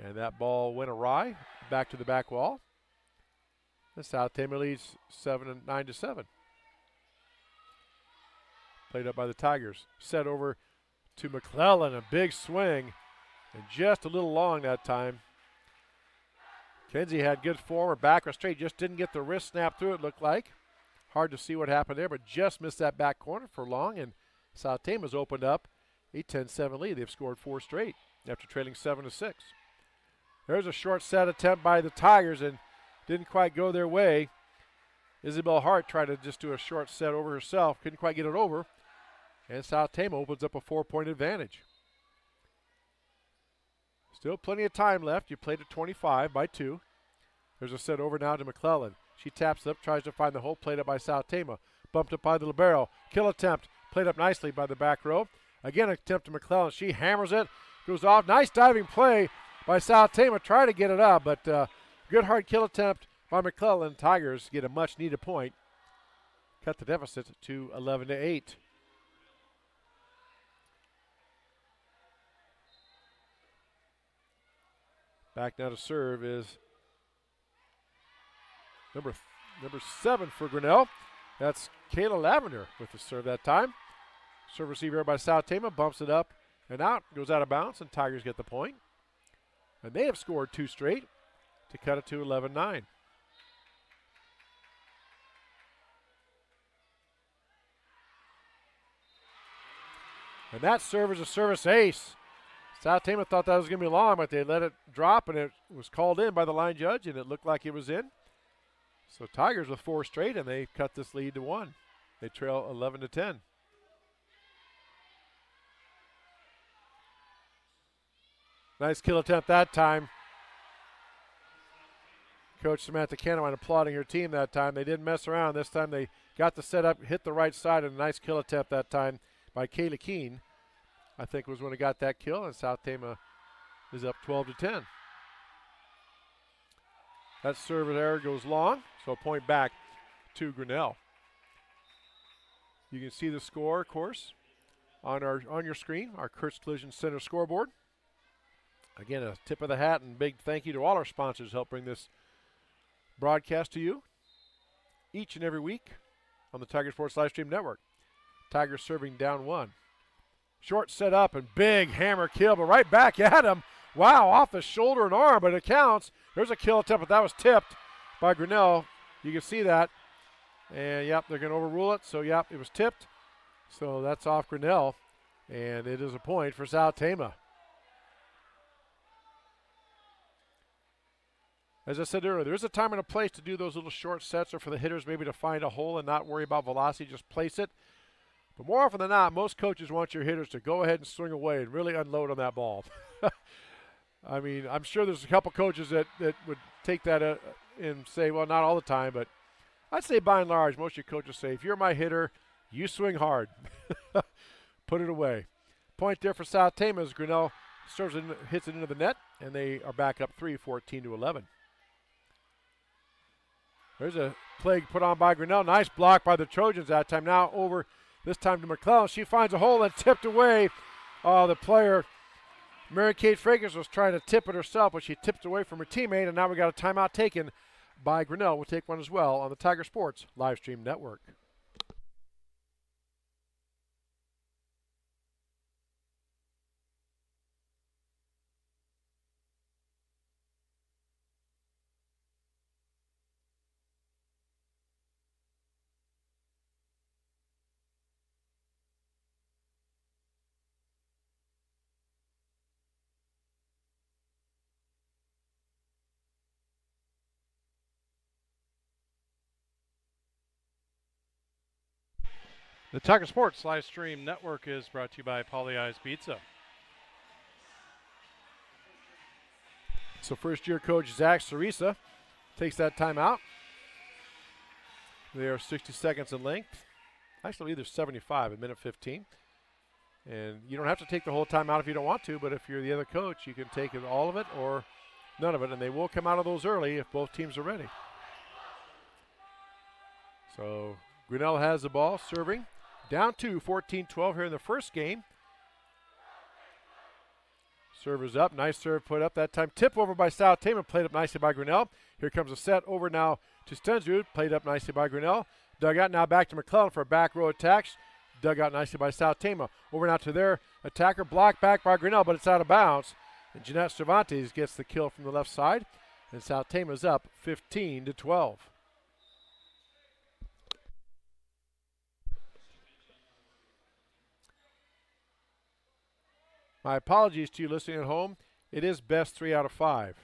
And that ball went awry, back to the back wall. The South Tama leads 9-7. Played up by the Tigers. Set over to McClellan, a big swing, and just a little long that time. Kenzie had good form. Her back was straight, just didn't get the wrist snap through it, looked like. Hard to see what happened there, but just missed that back corner for long, and South Tama's opened up a 10-7 lead. They've scored 4 straight after trailing 7-6. There's a short set attempt by the Tigers, and didn't quite go their way. Isabel Hart tried to just do a short set over herself, couldn't quite get it over, and South Tama opens up a 4-point advantage. Still plenty of time left. You played at 25 by 2. There's a set over now to McClellan. She taps up, tries to find the hole, played up by South Tama. Bumped up by the libero. Kill attempt, played up nicely by the back row. Again, attempt to McClellan. She hammers it, goes off. Nice diving play by South Tama. Try to get it up, but good hard kill attempt by McClellan. Tigers get a much-needed point. Cut the deficit to 11-8. Back now to serve is number 7 for Grinnell. That's Kayla Lavender with the serve that time. Serve receiver by South Tama, bumps it up and out, goes out of bounds, and Tigers get the point. And they have scored 2 straight to cut it to 11-9. And that serve is a service ace. South Tama thought that was going to be long, but they let it drop, and it was called in by the line judge, and it looked like it was in. So Tigers with 4 straight, and they cut this lead to 1. They trail 11-10. Nice kill attempt that time. Coach Samantha Canawine applauding her team that time. They didn't mess around. This time they got the setup, hit the right side, and a nice kill attempt that time by Kayla Keene. I think was when he got that kill, and South Tama is up 12-10. That serve error goes long, so a point back to Grinnell. You can see the score, of course, on your screen, our Kurtz Collision Center scoreboard. Again, a tip of the hat and big thank you to all our sponsors who help bring this broadcast to you each and every week on the Tiger Sports Livestream Network. Tigers serving down 1. Short set up and big hammer kill, but right back at him. Wow, off the shoulder and arm, but it counts. There's a kill attempt, but that was tipped by Grinnell. You can see that. And, yep, they're going to overrule it. So, yep, it was tipped. So that's off Grinnell, and it is a point for South Tama. As I said earlier, there is a time and a place to do those little short sets, or for the hitters maybe to find a hole and not worry about velocity, just place it. But more often than not, most coaches want your hitters to go ahead and swing away and really unload on that ball. I mean, I'm sure there's a couple coaches that would take that and say, well, not all the time, but I'd say by and large, most of your coaches say, if you're my hitter, you swing hard. Put it away. Point there for South Tama as Grinnell serves it, hits it into the net, and they are back up 3, 14-11. There's a play put on by Grinnell. Nice block by the Trojans that time. Now over this time to McClellan. She finds a hole and tipped away. The player, Mary Kate Frakers, was trying to tip it herself, but she tipped away from her teammate, and now we got a timeout taken by Grinnell. We'll take one as well on the Tiger Sports Livestream Network. The Tiger Sports live stream network is brought to you by Polly Eyes Pizza. So first-year coach Zach Cerisa takes that timeout. They are 60 seconds in length. Actually, either 75 at minute 15. And you don't have to take the whole timeout if you don't want to, but if you're the other coach, you can take all of it or none of it, and they will come out of those early if both teams are ready. So Grinnell has the ball, serving. Down to 14-12 here in the first game. Server's up, nice serve put up that time. Tip over by South Tama, played up nicely by Grinnell. Here comes a set over now to Stensrud, played up nicely by Grinnell. Dug out now back to McClellan for a back row attack. Dug out nicely by South Tama. Over now to their attacker, blocked back by Grinnell, but it's out of bounds. And Jeanette Cervantes gets the kill from the left side. And South Tama's up 15-12. My apologies to you listening at home. It is best 3 out of 5.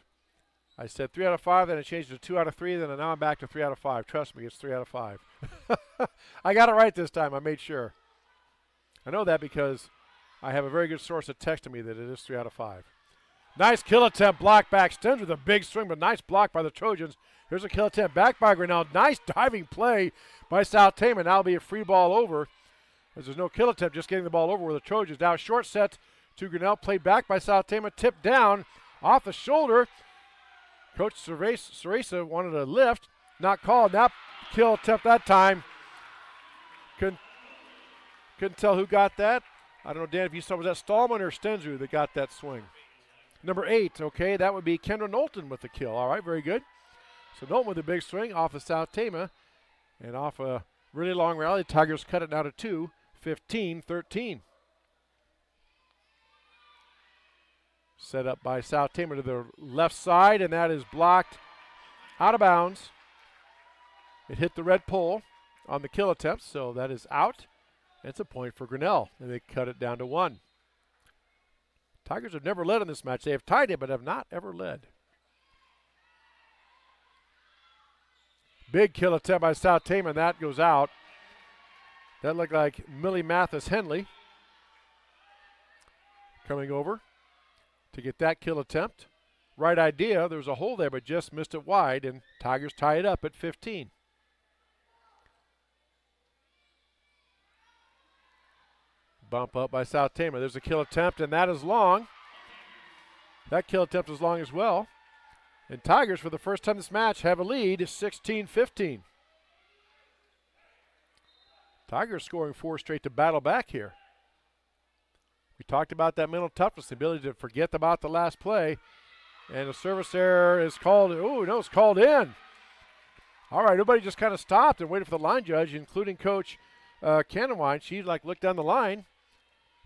I said 3 out of 5, then it changed to 2 out of 3, then now I'm back to 3 out of 5. Trust me, it's 3 out of 5. I got it right this time. I made sure. I know that because I have a very good source that texted me that it is 3 out of 5. Nice kill attempt, block back. Stens with a big swing, but nice block by the Trojans. Here's a kill attempt back by Grinnell. Nice diving play by South Tama. Now it'll be a free ball over. As there's no kill attempt, just getting the ball over with the Trojans. Now short set to Grinnell, played back by South Tama, tipped down off the shoulder. Coach Cerisa wanted a lift, not called. That kill attempt that time. Couldn't tell who got that. I don't know, Dan, if you saw, was that Stallman or Stensrud that got that swing? Number 8, okay, that would be Kendra Knowlton with the kill. All right, very good. So Knowlton with a big swing off of South Tama and off a really long rally. Tigers cut it now to 2, 15-13. Set up by South Tama to the left side, and that is blocked out of bounds. It hit the red pole on the kill attempt, so that is out. It's a point for Grinnell, and they cut it down to 1. Tigers have never led in this match. They have tied it, but have not ever led. Big kill attempt by South Tama, and that goes out. That looked like Millie Mathis Henley coming over to get that kill attempt. Right idea. There was a hole there, but just missed it wide, and Tigers tie it up at 15. Bump up by South Tama. There's a kill attempt, and that is long. That kill attempt is long as well. And Tigers, for the first time this match, have a lead, 16-15. Tigers scoring 4 straight to battle back here. We talked about that mental toughness, the ability to forget about the last play. And a service error is called. Oh, no, it's called in. All right, everybody just kind of stopped and waited for the line judge, including Coach Cannonwine. She looked down the line,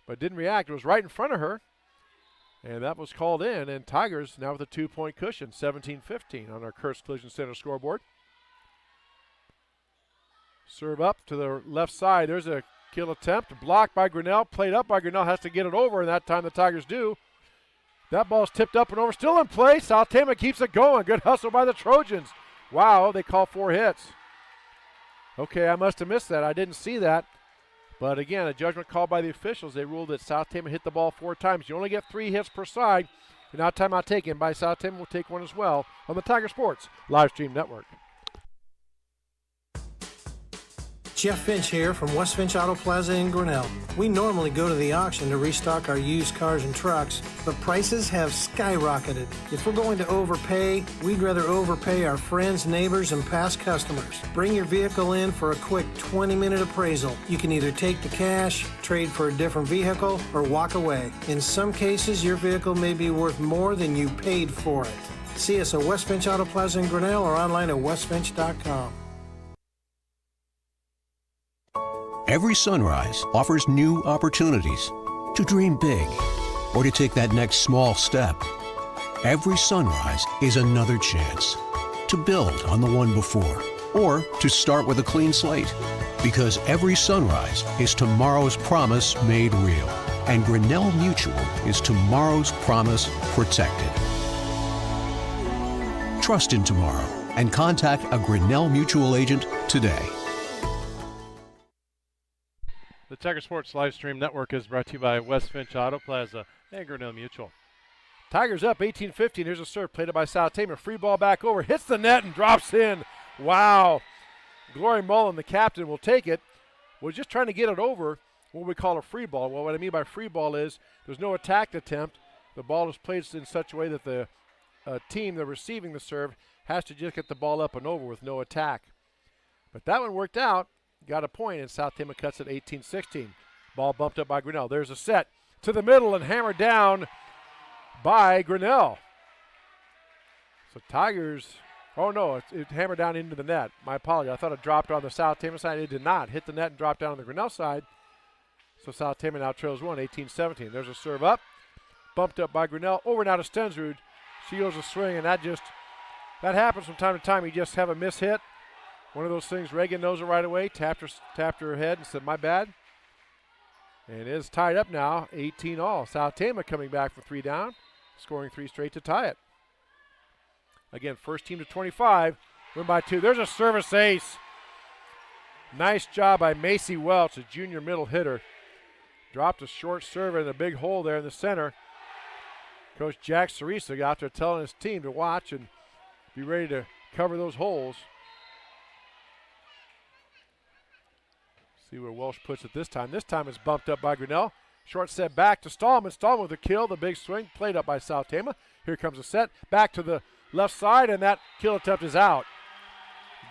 but didn't react. It was right in front of her. And that was called in. And Tigers now with a 2-point cushion, 17-15 on our Kurtz Collision Center scoreboard. Serve up to the left side. There's a kill attempt, blocked by Grinnell, played up by Grinnell, has to get it over, and that time the Tigers do. That ball's tipped up and over, still in play. South Tama keeps it going. Good hustle by the Trojans. Wow, they call 4 hits. Okay, I must have missed that. I didn't see that. But again, a judgment called by the officials. They ruled that South Tama hit the ball 4 times. You only get 3 hits per side. And now timeout taken by South Tama. Will take one as well on the Tiger Sports live stream network. Jeff Finch here from West Finch Auto Plaza in Grinnell. We normally go to the auction to restock our used cars and trucks, but prices have skyrocketed. If we're going to overpay, we'd rather overpay our friends, neighbors, and past customers. Bring your vehicle in for a quick 20-minute appraisal. You can either take the cash, trade for a different vehicle, or walk away. In some cases, your vehicle may be worth more than you paid for it. See us at West Finch Auto Plaza in Grinnell or online at westfinch.com. Every sunrise offers new opportunities to dream big or to take that next small step. Every sunrise is another chance to build on the one before or to start with a clean slate. Because every sunrise is tomorrow's promise made real. And Grinnell Mutual is tomorrow's promise protected. Trust in tomorrow and contact a Grinnell Mutual agent today. Tiger Sports Live Stream Network is brought to you by West Finch Auto Plaza and Grinnell Mutual. Tigers up 18-15. Here's a serve played by South Tama. Free ball back over. Hits the net and drops in. Wow. Glory Mullen, the captain, will take it. Was just trying to get it over what we call a free ball. Well, what I mean by free ball is there's no attack attempt. The ball is placed in such a way that the team, the receiving the serve, has to just get the ball up and over with no attack. But that one worked out. Got a point, and South Tama cuts it 18-16. Ball bumped up by Grinnell. There's a set to the middle and hammered down by Grinnell. So Tigers, oh no, it hammered down into the net. My apology. I thought it dropped on the South Tama side. It did not. Hit the net and dropped down on the Grinnell side. So South Tama now trails 18-17. There's a serve up. Bumped up by Grinnell. Over now to Stensrud. She goes a swing, and that happens from time to time. You just have a miss hit. One of those things, Reagan knows it right away. Tapped her head and said, my bad. And it is tied up now, 18-all. South Tama coming back for 3 down, scoring 3 straight to tie it. Again, first team to 25, win by 2. There's a service ace. Nice job by Macy Welch, a junior middle hitter. Dropped a short serve in a big hole there in the center. Coach Jack Cerisa got out there telling his team to watch and be ready to cover those holes. See where Welsh puts it this time. This time it's bumped up by Grinnell. Short set back to Stallman. Stallman with a kill. The big swing played up by South Tama. Here comes a set. Back to the left side, and that kill attempt is out.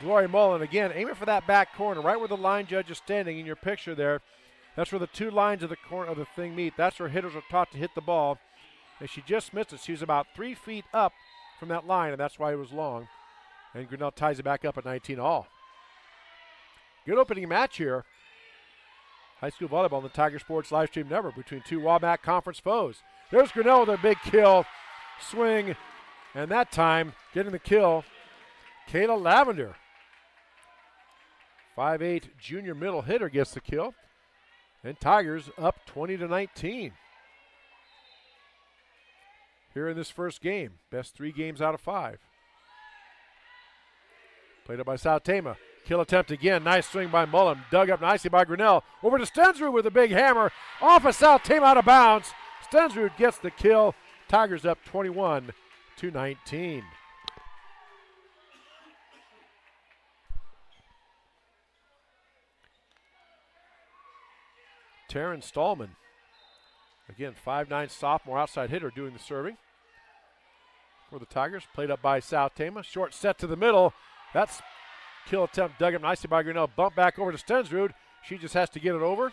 Glory Mullen again aiming for that back corner, right where the line judge is standing in your picture there. That's where the 2 lines of the corner of the thing meet. That's where hitters are taught to hit the ball. And she just missed it. She was about 3 feet up from that line, and that's why it was long. And Grinnell ties it back up at 19-all. Good opening match here. High school volleyball on the Tiger Sports Live Stream Network between 2 Waback Conference foes. There's Grinnell with a big kill, swing, and that time getting the kill, Kayla Lavender. 5'8" junior middle hitter gets the kill. And Tigers up 20-19. Here in this first game, best 3 games out of 5. Played up by South Tama. Kill attempt again. Nice swing by Mullen. Dug up nicely by Grinnell. Over to Stensrud with a big hammer. Off of South Tama out of bounds. Stensrud gets the kill. Tigers up 21-19. Taryn Stallman. Again, 5'9" sophomore outside hitter doing the serving for the Tigers. Played up by South Tama. Short set to the middle. That's kill attempt dug up nicely by Grinnell. Bump back over to Stensrud. She just has to get it over.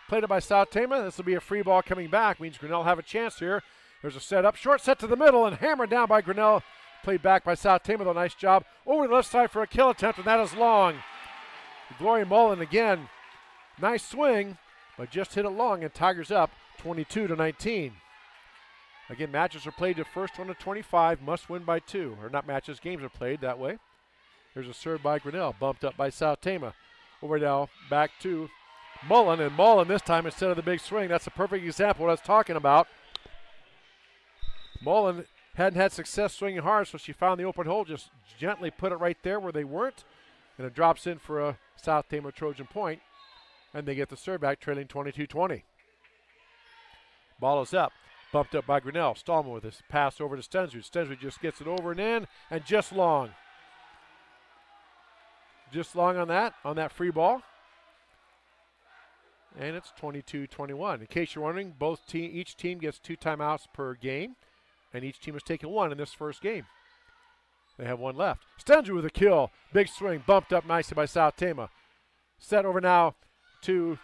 Played up by South Tama. This will be a free ball coming back. Means Grinnell have a chance here. There's a set up. Short set to the middle and hammered down by Grinnell. Played back by South Tama with a nice job. Over the left side for a kill attempt, and that is long. Glory Mullen again. Nice swing, but just hit it long, and Tigers up 22-19. Again, matches are played to first one to 25, must win by 2. Or not matches, games are played that way. There's a serve by Grinnell, bumped up by South Tama. Over now, back to Mullen, and Mullen this time instead of the big swing. That's a perfect example of what I was talking about. Mullen hadn't had success swinging hard, so she found the open hole, just gently put it right there where they weren't, and it drops in for a South Tama Trojan point, and they get the serve back, trailing 22-20. Ball is up, bumped up by Grinnell. Stallman with this pass over to Stensrud. Stensrud just gets it over and in, and just long. Just long on that free ball. And it's 22-21. In case you're wondering, each team gets 2 timeouts per game, and each team has taken 1 in this first game. They have 1 left. Stensrud with a kill. Big swing, bumped up nicely by South Tama. Set over now to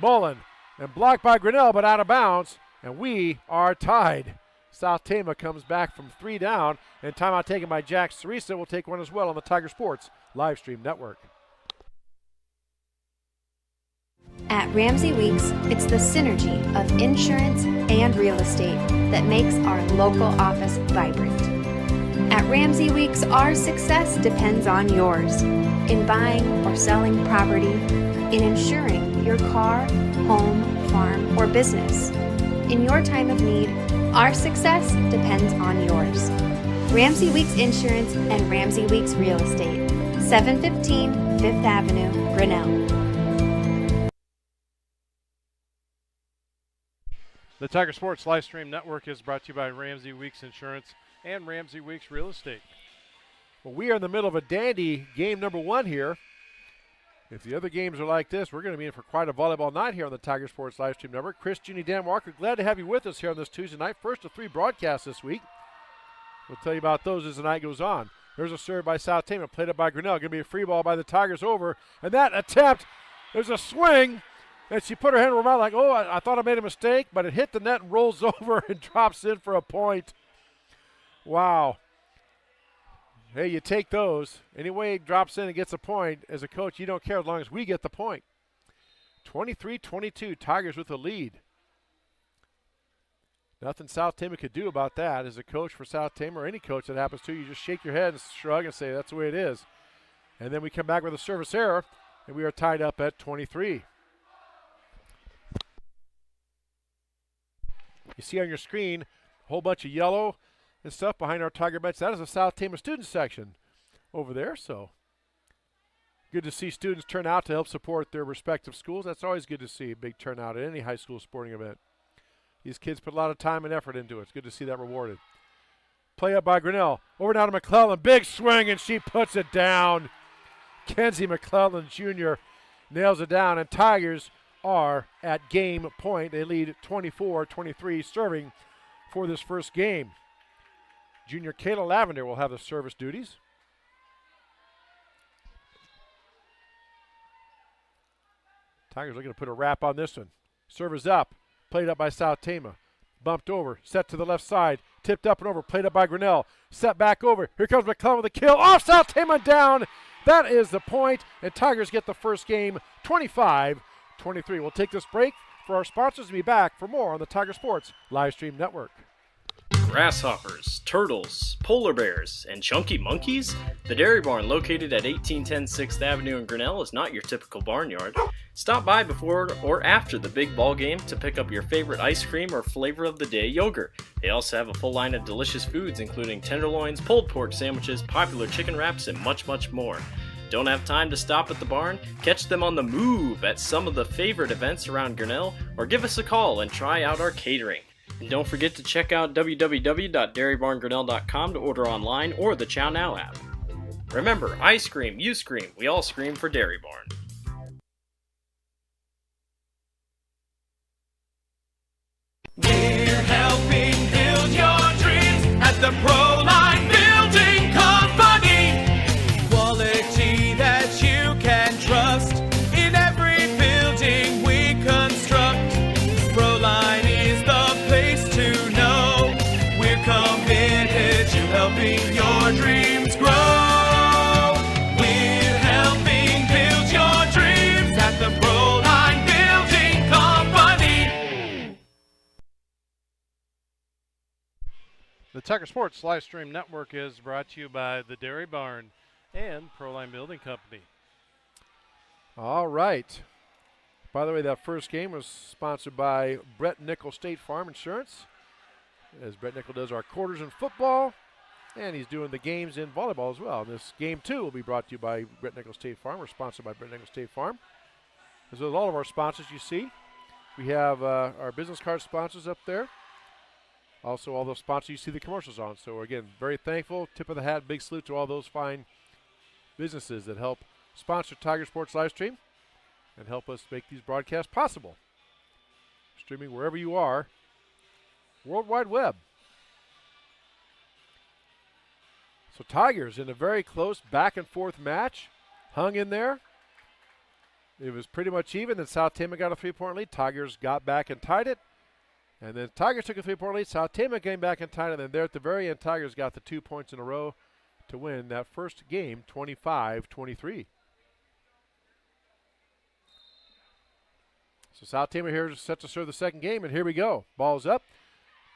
Mullen, and blocked by Grinnell, but out of bounds, and we are tied. South Tama comes back from 3 down, and timeout taken by Jack Cerisa. Will take 1 as well on the Tiger Sports Live Stream Network. At Ramsey Weeks, it's the synergy of insurance and real estate that makes our local office vibrant. At Ramsey Weeks, our success depends on yours in buying or selling property, in insuring your car, home, farm, or business. In your time of need, our success depends on yours. Ramsey Weeks Insurance and Ramsey Weeks Real Estate, 715 5th Avenue, Grinnell. The Tiger Sports Live Stream Network is brought to you by Ramsey Weeks Insurance and Ramsey Weeks Real Estate. Well, we are in the middle of a dandy game number 1 here. If the other games are like this, we're going to be in for quite a volleyball night here on the Tiger Sports Live Stream Network. Chris, Jeannie, Dan Walker, glad to have you with us here on this Tuesday night. First of 3 broadcasts this week. We'll tell you about those as the night goes on. There's a serve by South Tama, played up by Grinnell. Going to be a free ball by the Tigers over. And that attempt, there's a swing. And she put her hand over her mouth like, oh, I thought I made a mistake, but it hit the net and rolls over and drops in for a point. Wow. Hey, you take those. Anyway, it drops in and gets a point. As a coach, you don't care as long as we get the point. 23-22, Tigers with the lead. Nothing South Tama could do about that. As a coach for South Tama, or any coach that happens to, you just shake your head and shrug and say, that's the way it is. And then we come back with a service error, and we are tied up at 23. You see on your screen a whole bunch of yellow and stuff behind our Tiger bench. That is the South Tama student section over there. So good to see students turn out to help support their respective schools. That's always good to see, a big turnout at any high school sporting event. These kids put a lot of time and effort into it. It's good to see that rewarded. Play up by Grinnell. Over now to McClellan. Big swing, and she puts it down. Kenzie McClellan Jr. nails it down, and Tigers are at game point. They lead 24-23, serving for this first game. Junior Kayla Lavender will have the service duties. Tigers looking to put a wrap on this one. Serve is up, played up by South Tama. Bumped over, set to the left side, tipped up and over, played up by Grinnell. Set back over, here comes McClellan with a kill. Off South Tama, down. That is the point, and Tigers get the first game, 25-23. We'll take this break for our sponsors and be back for more on the Tiger Sports Live Stream Network. Grasshoppers, turtles, polar bears, and chunky monkeys? The Dairy Barn, located at 1810 6th Avenue in Grinnell, is not your typical barnyard. Stop by before or after the big ball game to pick up your favorite ice cream or flavor of the day yogurt. They also have a full line of delicious foods, including tenderloins, pulled pork sandwiches, popular chicken wraps, and much, much more. Don't have time to stop at the barn? Catch them on the move at some of the favorite events around Grinnell, or give us a call and try out our catering. And don't forget to check out www.dairybarngrinnell.com to order online or the Chow Now app. Remember, I scream, you scream, we all scream for Dairy Barn. We're helping build your dreams at the Proline Building Company. Quality that you can trust in every building we construct. Proline is the place to know. We're committed to helping your dreams grow. We're helping build your dreams at the Proline Building Company. The Tiger Sports Live Stream Network is brought to you by the Dairy Barn and Proline Building Company. All right. By the way, that first game was sponsored by Brett Nickel State Farm Insurance, as Brett Nickel does our quarters in football, and he's doing the games in volleyball as well. This game, too, will be brought to you by Brett Nickel State Farm. We're sponsored by Brett Nickel State Farm. As well as all of our sponsors you see. We have our business card sponsors up there. Also, all those sponsors you see the commercials on. So, again, very thankful. Tip of the hat, big salute to all those fine businesses that help sponsor Tiger Sports Livestream and help us make these broadcasts possible. Streaming wherever you are, World Wide Web. So, Tigers in a very close back and forth match. Hung in there. It was pretty much even. Then South Tama got a 3-point lead. Tigers got back and tied it. And then Tigers took a 3-point lead. South Tama came back and tied it. And then there at the very end, Tigers got the 2 points in a row to win that first game, 25-23. So South Tama here is set to serve the second game, and here we go. Ball's up.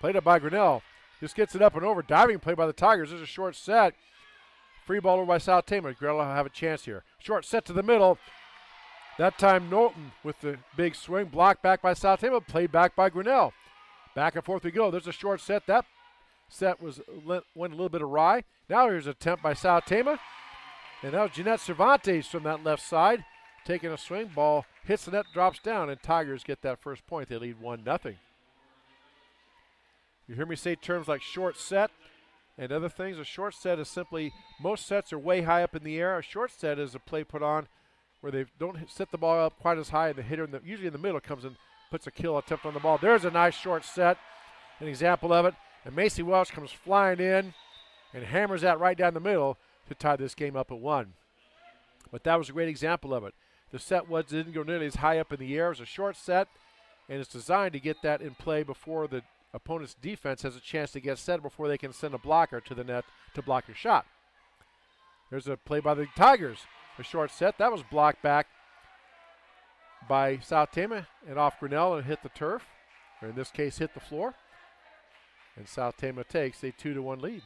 Played up by Grinnell. Just gets it up and over. Diving play by the Tigers. There's a short set. Free ball over by South Tama. Grinnell will have a chance here. Short set to the middle. That time Knowlton with the big swing. Blocked back by South Tama. Played back by Grinnell. Back and forth we go. There's a short set. That set went a little bit awry. Now here's an attempt by South Tama. And that was Jeanette Cervantes from that left side. Taking a swing. Ball hits the net, drops down, and Tigers get that first point. They lead 1-0. You hear me say terms like short set and other things. A short set is simply, most sets are way high up in the air. A short set is a play put on where they don't set the ball up quite as high, and the hitter, usually in the middle, comes and puts a kill attempt on the ball. There's a nice short set, an example of it. And Macy Welch comes flying in and hammers that right down the middle to tie this game up at 1. But that was a great example of it. The set didn't go nearly as high up in the air. It was a short set, and it's designed to get that in play before the opponent's defense has a chance to get set, before they can send a blocker to the net to block your shot. There's a play by the Tigers, a short set. That was blocked back by South Tama and off Grinnell and hit the turf, or in this case hit the floor. And South Tama takes a 2-1 lead.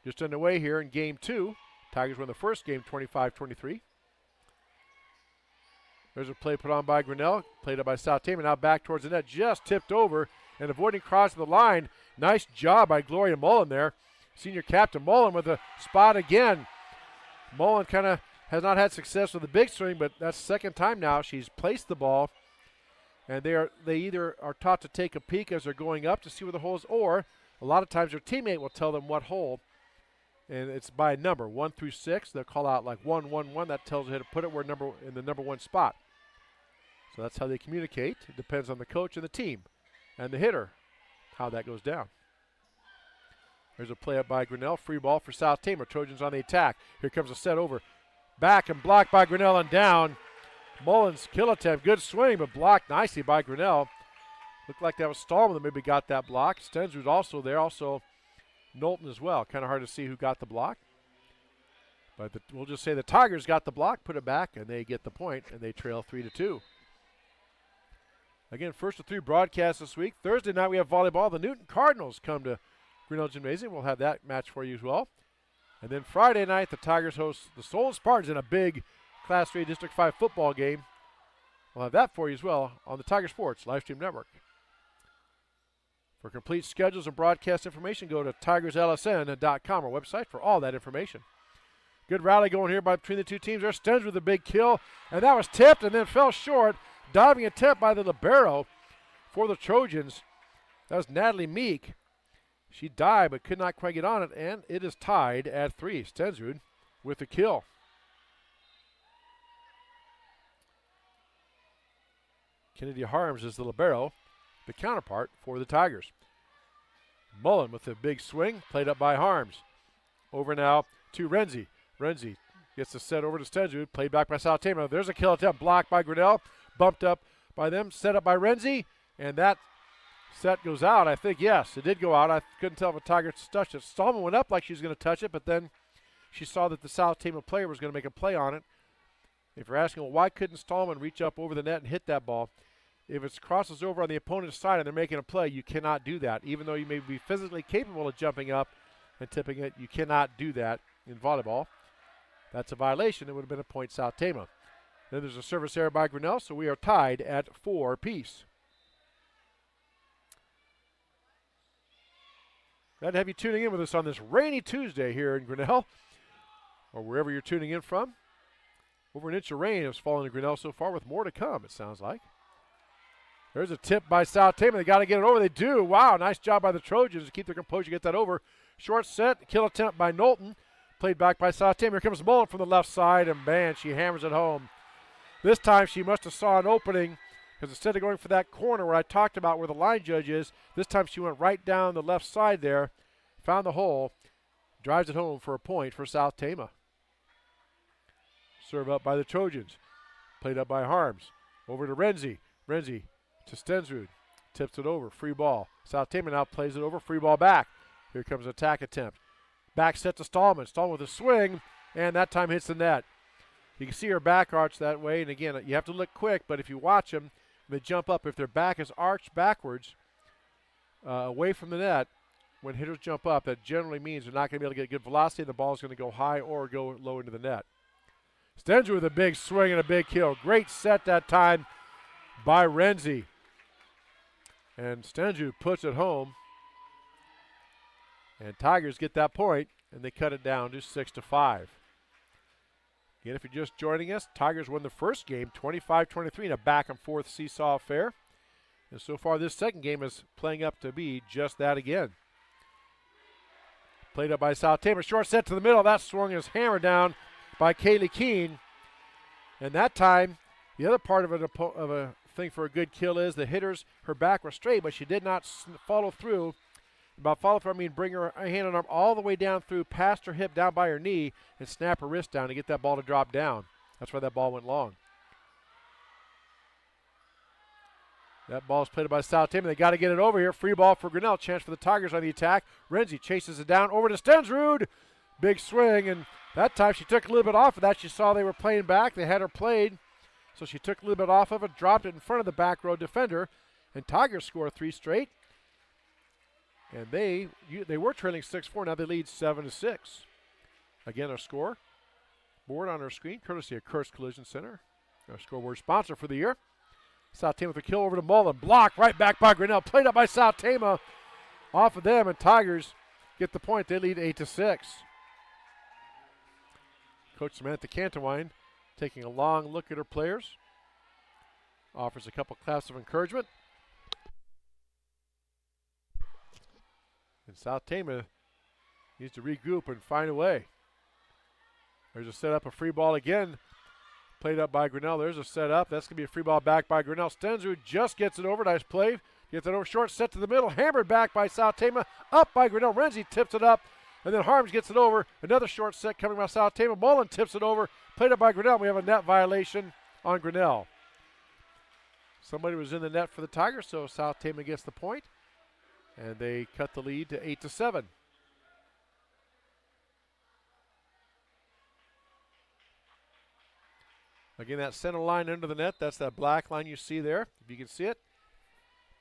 Just underway here in game 2. Tigers won the first game 25-23. There's a play put on by Grinnell, played up by South Tama, now back towards the net, just tipped over and avoiding crossing the line. Nice job by Gloria Mullen there. Senior captain Mullen with a spot again. Mullen kind of has not had success with the big swing, but that's the second time now she's placed the ball. And they either are taught to take a peek as they're going up to see where the hole is, or a lot of times their teammate will tell them what hole. And it's by number, 1 through 6. They'll call out like 1, 1, 1. That tells you how to put it in the number 1 spot. So that's how they communicate. It depends on the coach and the team and the hitter, how that goes down. There's a play up by Grinnell. Free ball for South Tama. Trojans on the attack. Here comes a set over. Back and blocked by Grinnell and down. Mullins' kill attempt. Good swing, but blocked nicely by Grinnell. Looked like that was Stallman that maybe got that block. Stensrud also there. Also Knowlton as well. Kind of hard to see who got the block. But we'll just say the Tigers got the block, put it back, and they get the point, and they trail 3-2. Again, first of 3 broadcasts this week. Thursday night we have volleyball. The Newton Cardinals come to Grinnell Gymnasium. We'll have that match for you as well. And then Friday night, the Tigers host the Solon Spartans in a big Class 3 District 5 football game. We'll have that for you as well on the Tiger Sports Livestream Network. For complete schedules and broadcast information, go to tigerslsn.com, our website, for all that information. Good rally going here between the two teams. There's Stens with a big kill, and that was tipped and then fell short. Diving attempt by the libero for the Trojans. That was Natalie Meek. She dived but could not quite get on it, and it is tied at 3. Stensrud with the kill. Kennedy Harms is the libero, the counterpart for the Tigers. Mullen with a big swing, played up by Harms. Over now to Renzi. Renzi gets the set over to Stensrud, played back by South Tama. There's a kill attempt, blocked by Grinnell, bumped up by them, set up by Renzi, and that set goes out. I think, yes, it did go out. I couldn't tell if a Tiger touched it. Stallman went up like she was going to touch it, but then she saw that the South Tama player was going to make a play on it. If you're asking, well, why couldn't Stallman reach up over the net and hit that ball? If it crosses over on the opponent's side and they're making a play, you cannot do that. Even though you may be physically capable of jumping up and tipping it, you cannot do that in volleyball. That's a violation. It would have been a point South Tama. Then there's a service error by Grinnell, so we are tied at 4 apiece. Glad to have you tuning in with us on this rainy Tuesday here in Grinnell, or wherever you're tuning in from. Over an inch of rain has fallen in Grinnell so far, with more to come, it sounds like. There's a tip by South Tama. They got to get it over. They do. Wow, nice job by the Trojans to keep their composure, get that over. Short set, kill attempt by Knowlton. Played back by South Tama. Here comes Mullen from the left side, and man, she hammers it home. This time she must have saw an opening, because instead of going for that corner where I talked about where the line judge is, this time she went right down the left side there, found the hole, drives it home for a point for South Tama. Serve up by the Trojans. Played up by Harms. Over to Renzi. Renzi to Stensrud. Tips it over. Free ball. South Tama now plays it over. Free ball back. Here comes an attack attempt. Back set to Stallman. Stallman with a swing, and that time hits the net. You can see her back arch that way, and again, you have to look quick, but if you watch them, they jump up. If their back is arched backwards away from the net, when hitters jump up, that generally means they're not going to be able to get good velocity, and the ball is going to go high or go low into the net. Stensrud with a big swing and a big kill. Great set that time by Renzi. And Stensrud puts it home. And Tigers get that point, and they cut it down to 6-5. Again, if you're just joining us, Tigers won the first game 25-23 in a back-and-forth seesaw affair. And so far this second game is playing up to be just that again. Played up by South Tama. Short set to the middle. That swung his hammer down by Kaylee Keene. And that time, the other part of a thing for a good kill is the hitters, her back was straight, but she did not follow through. By follow through, I mean bring her hand and arm all the way down through, past her hip, down by her knee, and snap her wrist down to get that ball to drop down. That's why that ball went long. That ball is played by South Tama. They got to get it over here. Free ball for Grinnell. Chance for the Tigers on the attack. Renzi chases it down over to Stensrud. Big swing, and that time she took a little bit off of that. She saw they were playing back. They had her played, so she took a little bit off of it, dropped it in front of the back row defender, and Tigers score 3 straight. And they were trailing 6-4. Now they lead 7-6. Again, our score board on our screen, courtesy of Kurtz Collision Center, our scoreboard sponsor for the year. South Tama with a kill over to Mullen. Blocked right back by Grinnell. Played up by South Tama. Off of them, and Tigers get the point. They lead 8-6. Coach Samantha Cantawine taking a long look at her players. Offers a couple claps of encouragement. And South Tama needs to regroup and find a way. There's a setup, a free ball again. Played up by Grinnell. There's a setup. That's going to be a free ball back by Grinnell. Stensrud just gets it over. Nice play. Gets it over short, set to the middle. Hammered back by South Tama. Up by Grinnell. Renzi tips it up. And then Harms gets it over. Another short set coming by South Tama. Mullen tips it over. Played up by Grinnell. We have a net violation on Grinnell. Somebody was in the net for the Tigers, so South Tama gets the point. And they cut the lead to 8-7. Again, that center line under the net, that's that black line you see there, if you can see it.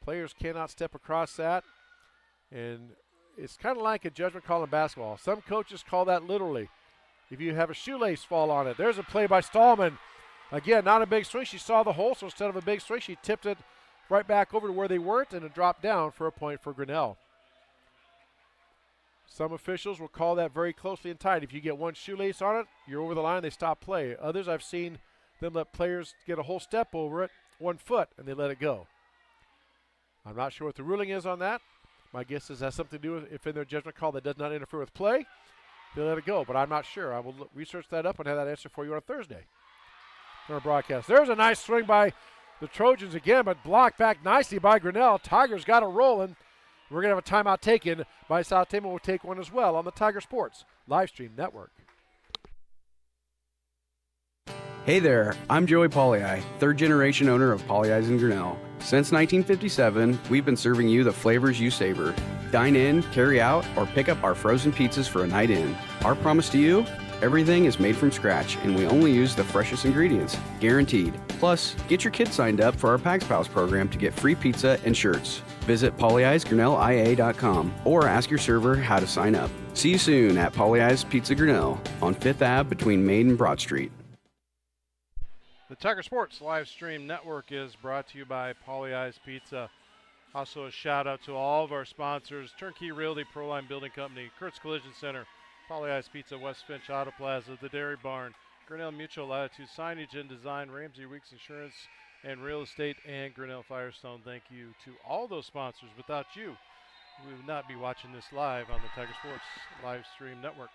Players cannot step across that. And it's kind of like a judgment call in basketball. Some coaches call that literally. If you have a shoelace fall on it. There's a play by Stallman. Again, not a big swing. She saw the hole, so instead of a big swing, she tipped it right back over to where they weren't, and it dropped down for a point for Grinnell. Some officials will call that very closely and tight. If you get one shoelace on it, you're over the line, they stop play. Others, I've seen them let players get a whole step over it, 1 foot, and they let it go. I'm not sure what the ruling is on that. My guess is it has something to do with if in their judgment call that does not interfere with play, they let it go, but I'm not sure. I will research that up and have that answer for you on Thursday on our broadcast. There's a nice swing by the Trojans again, but blocked back nicely by Grinnell. Tigers got it rolling. We're going to have a timeout taken by South Tama. We'll take one as well on the Tiger Sports Livestream Network. Hey there, I'm Joey Pollei, third generation owner of Polley's in Grinnell. Since 1957, we've been serving you the flavors you savor. Dine in, carry out, or pick up our frozen pizzas for a night in. Our promise to you? Everything is made from scratch, and we only use the freshest ingredients, guaranteed. Plus, get your kids signed up for our Pags Pals program to get free pizza and shirts. Visit polleisgrinnellia.com or ask your server how to sign up. See you soon at Polley's Pizza Grinnell on 5th Ave between Main and Broad Street. The Tiger Sports Livestream Network is brought to you by Polley's Pizza. Also a shout out to all of our sponsors, Turnkey Realty, Proline Building Company, Kurtz Collision Center, Polley's Pizza, West Finch Auto Plaza, The Dairy Barn, Grinnell Mutual Latitude Signage and Design, Ramsey Weeks Insurance and Real Estate, and Grinnell Firestone. Thank you to all those sponsors. Without you, we would not be watching this live on the Tiger Sports Livestream Network.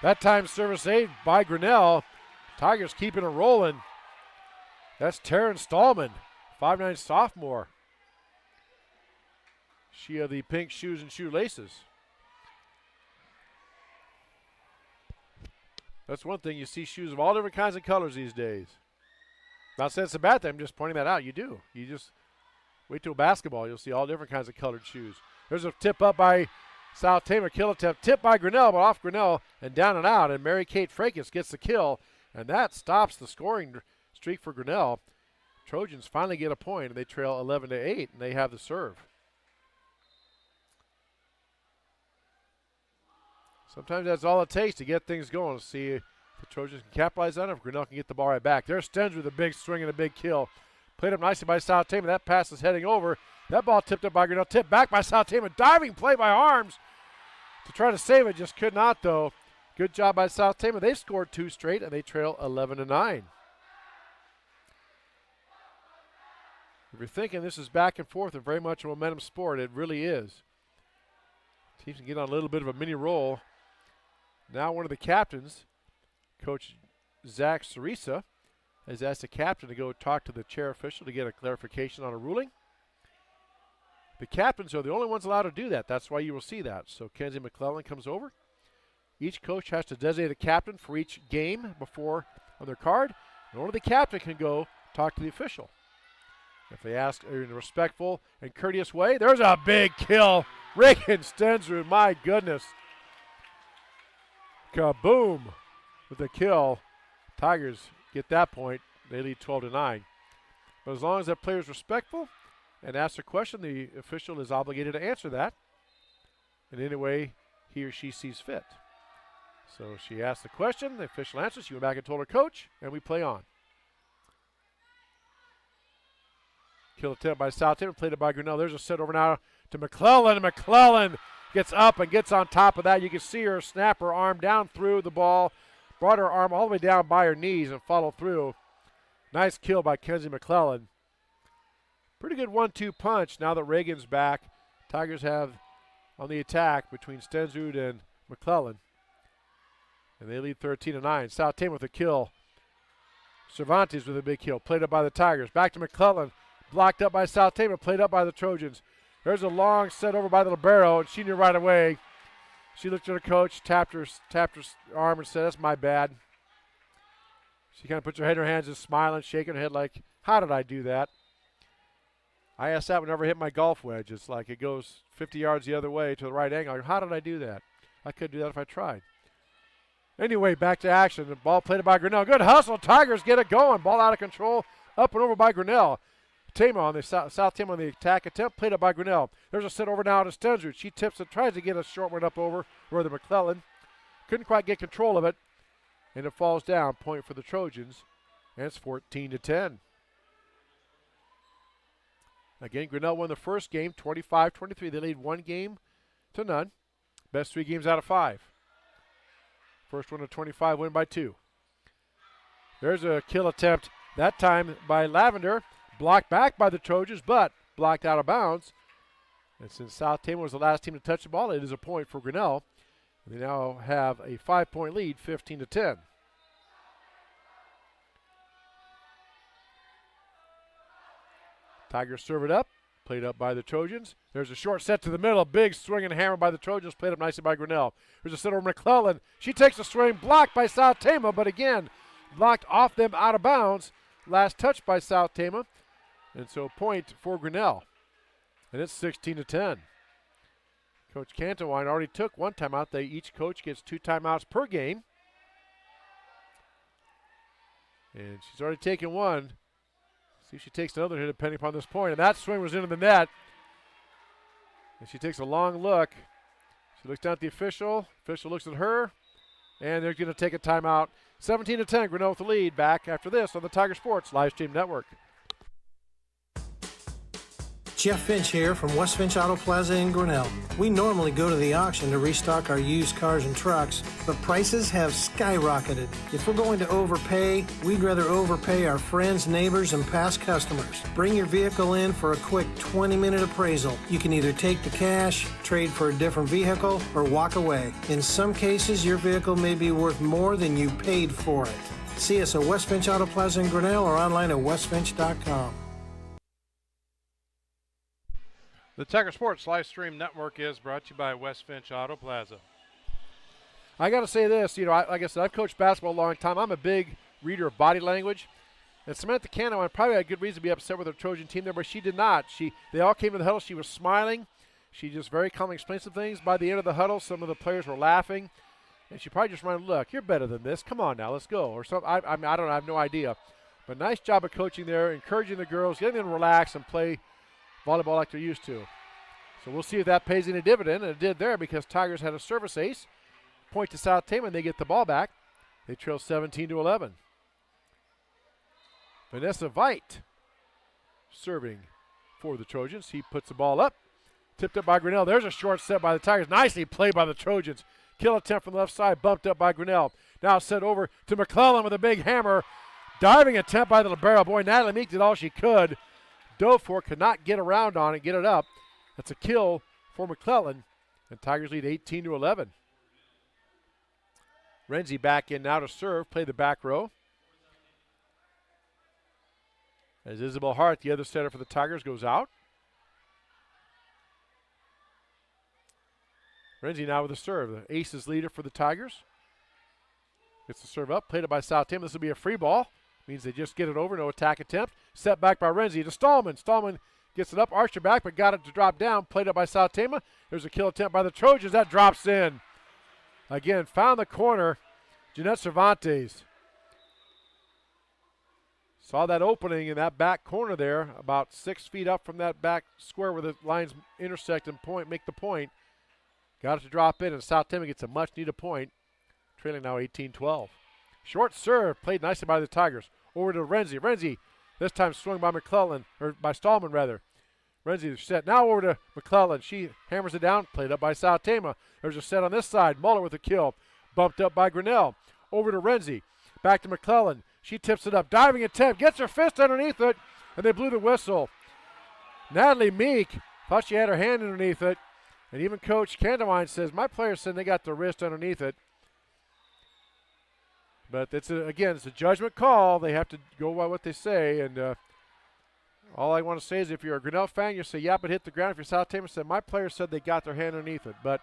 That time service saved by Grinnell. Tigers keeping it rolling. That's Taryn Stallman, 5'9" sophomore. She had the pink shoes and shoelaces. That's one thing. You see shoes of all different kinds of colors these days. Not saying it's a bad thing. I'm just pointing that out. You do. You just wait till basketball. You'll see all different kinds of colored shoes. There's a tip up by South Tama. Kill attempt. Tip by Grinnell, but off Grinnell and down and out. And Mary Kate Frakes gets the kill. And that stops the scoring streak for Grinnell. Trojans finally get a point, and they trail 11-8, and they have the serve. Sometimes that's all it takes to get things going. Let's see if the Trojans can capitalize on it, if Grinnell can get the ball right back. There's Stens with a big swing and a big kill. Played up nicely by South Tama. That pass is heading over. That ball tipped up by Grinnell. Tipped back by South Tama. Diving play by Arms to try to save it. Just could not, though. Good job by South Tama. They've scored 2 straight, and they trail 11-9. If you're thinking this is back and forth and very much a momentum sport, it really is. Teams can get on a little bit of a mini roll. Now one of the captains, Coach Zach Cerisa, has asked the captain to go talk to the chair official to get a clarification on a ruling. The captains are the only ones allowed to do that. That's why you will see that. So Kenzie McClellan comes over. Each coach has to designate a captain for each game before on their card. And only the captain can go talk to the official. If they ask in a respectful and courteous way, there's a big kill. Reagan Stensrud, my goodness. Kaboom with the kill. Tigers get that point. They lead 12-9. But as long as that player is respectful and asks a question, the official is obligated to answer that in any way he or she sees fit. So she asks the question, the official answers, she went back and told her coach, and we play on. Kill attempt by South Tama, played it by Grinnell. There's a set over now to McClellan. McClellan gets up and gets on top of that. You can see her snap her arm down through the ball, brought her arm all the way down by her knees and followed through. Nice kill by Kenzie McClellan. Pretty good 1-2 punch now that Reagan's back. Tigers have on the attack between Stensrud and McClellan. And they lead 13-9. South Tama with a kill. Cervantes with a big kill. Played up by the Tigers. Back to McClellan. Blocked up by South Tama. Played up by the Trojans. There's a long set over by the libero, and she knew right away. She looked at her coach, tapped her arm and said, "That's my bad." She kind of puts her head in her hands and smiling, shaking her head like, "How did I do that?" I ask that whenever I hit my golf wedge. It's like it goes 50 yards the other way to the right angle. How did I do that? I couldn't do that if I tried. Anyway, back to action. The ball played by Grinnell. Good hustle. Tigers get it going. Ball out of control. Up and over by Grinnell. Tama on the South Tama on the attack attempt. Played up by Grinnell. There's a set over now to Stensrud. She tips it. Tries to get a short one up over where the McClellan. Couldn't quite get control of it. And it falls down. Point for the Trojans. And it's 14-10. Again, Grinnell won the first game, 25-23. They lead 1-0. Best 3 games out of 5. First one to 25, win by 2. There's a kill attempt, that time by Lavender. Blocked back by the Trojans, but blocked out of bounds. And since South Tama was the last team to touch the ball, it is a point for Grinnell. They now have a 5-point lead, 15-10. Tigers serve it up. Played up by the Trojans. There's a short set to the middle. Big swing and hammer by the Trojans. Played up nicely by Grinnell. There's a set over McClellan. She takes a swing. Blocked by South Tama, but again, blocked off them out of bounds. Last touch by South Tama. And so point for Grinnell. And it's 16-10. Coach Cantawine already took 1 timeout. Each coach gets 2 timeouts per game. And she's already taken 1. See if she takes another hit depending upon this point. And that swing was into the net. And she takes a long look. She looks down at the official. Official looks at her. And they're going to take a timeout. 17-10, Grinnell with the lead. Back after this on the Tiger Sports Live Stream Network. Jeff Finch here from West Finch Auto Plaza in Grinnell. We normally go to the auction to restock our used cars and trucks, but prices have skyrocketed. If we're going to overpay, we'd rather overpay our friends, neighbors, and past customers. Bring your vehicle in for a quick 20-minute appraisal. You can either take the cash, trade for a different vehicle, or walk away. In some cases, your vehicle may be worth more than you paid for it. See us at West Finch Auto Plaza in Grinnell or online at westfinch.com. The Tiger Sports Live Stream Network is brought to you by West Finch Auto Plaza. I got to say this, like I said, I've coached basketball a long time. I'm a big reader of body language. And Samantha Cano probably had good reason to be upset with her Trojan team there, but she did not. They all came to the huddle. She was smiling. She just very calmly explained some things. By the end of the huddle, some of the players were laughing. And she probably just ran, "Look, you're better than this. Come on now, let's go." Or something. I don't know. I have no idea. But nice job of coaching there, encouraging the girls, getting them to relax and play volleyball like they're used to. So we'll see if that pays any dividend, and it did there because Tigers had a service ace. Point to South Tama, and they get the ball back. They trail 17-11. Vanessa Veit serving for the Trojans. He puts the ball up. Tipped up by Grinnell. There's a short set by the Tigers. Nicely played by the Trojans. Kill attempt from the left side, bumped up by Grinnell. Now set over to McClellan with a big hammer. Diving attempt by the libero. Boy, Natalie Meek did all she could. dove for it, could not get around on it, get it up. That's a kill for McClellan, and Tigers lead 18-11. Renzi back in now to serve, play the back row. As Isabel Hart, the other setter for the Tigers, goes out. Renzi now with the serve, the aces leader for the Tigers. Gets the serve up, played it by South Tama. This will be a free ball. Means they just get it over, no attack attempt. Set back by Renzi to Stallman. Stallman gets it up, arched it back, but got it to drop down. Played up by South Tama. There's a kill attempt by the Trojans. That drops in. Again, found the corner. Jeanette Cervantes saw that opening in that back corner there, about 6 feet up from that back square where the lines intersect and make the point. Got it to drop in, and South Tama gets a much-needed point, trailing now 18-12. Short serve, played nicely by the Tigers. Over to Renzi. Renzi, this time swung by McClellan, or by Stallman, rather. Renzi set now over to McClellan. She hammers it down, played up by South Tama. There's a set on this side. Muller with a kill. Bumped up by Grinnell. Over to Renzi. Back to McClellan. She tips it up. Diving attempt. Gets her fist underneath it. And they blew the whistle. Natalie Meek thought she had her hand underneath it. And even Coach Candewine says, my players said they got their wrist underneath it. But it's a judgment call. They have to go by what they say. And all I want to say is if you're a Grinnell fan, you say, yeah, but hit the ground. If you're South Tama, say, my players said they got their hand underneath it. But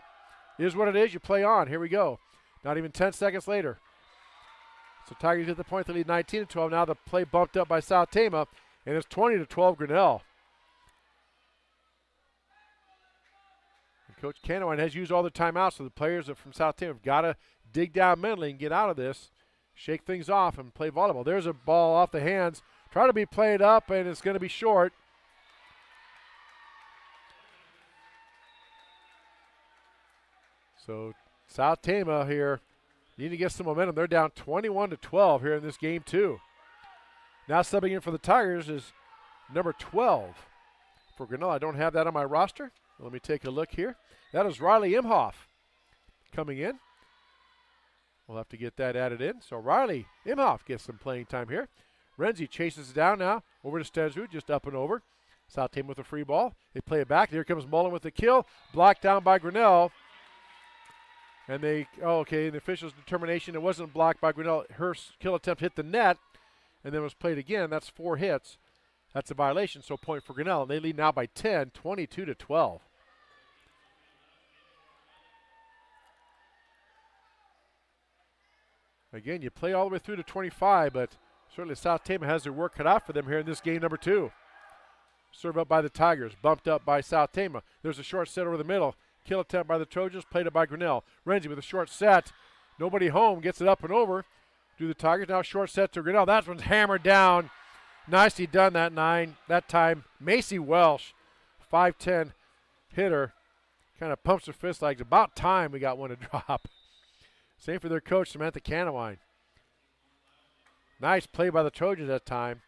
it is what it is. You play on. Here we go. Not even 10 seconds later. So Tigers get the point. They lead 19-12. Now the play bumped up by South Tama, and it's 20-12 Grinnell. And Coach Candewine has used all the timeouts, so the players from South Tama have got to dig down mentally and get out of this, shake things off, and play volleyball. There's a ball off the hands. Try to be played up, and it's going to be short. So South Tama here need to get some momentum. They're down 21-12 here in this game, too. Now subbing in for the Tigers is number 12 for Grinnell. I don't have that on my roster. Let me take a look here. That is Riley Imhoff coming in. We'll have to get that added in. So Riley Imhoff gets some playing time here. Renzi chases it down now. Over to Stensrud, just up and over. South Tama with a free ball. They play it back. Here comes Mullen with the kill. Blocked down by Grinnell. And the official's determination, it wasn't blocked by Grinnell. Her kill attempt hit the net and then was played again. That's 4 hits. That's a violation, so point for Grinnell. And they lead now by 10, 22-12. Again, you play all the way through to 25, but certainly South Tama has their work cut out for them here in this game number 2. Serve up by the Tigers, bumped up by South Tama. There's a short set over the middle. Kill attempt by the Trojans, played it by Grinnell. Renzi with a short set. Nobody home, gets it up and over. Do the Tigers now short set to Grinnell. That one's hammered down. Nicely done that time. Macy Welsh, 5'10" hitter. Kind of pumps her fist like it's about time we got one to drop. Same for their coach, Samantha Candewine. Nice play by the Trojans that time.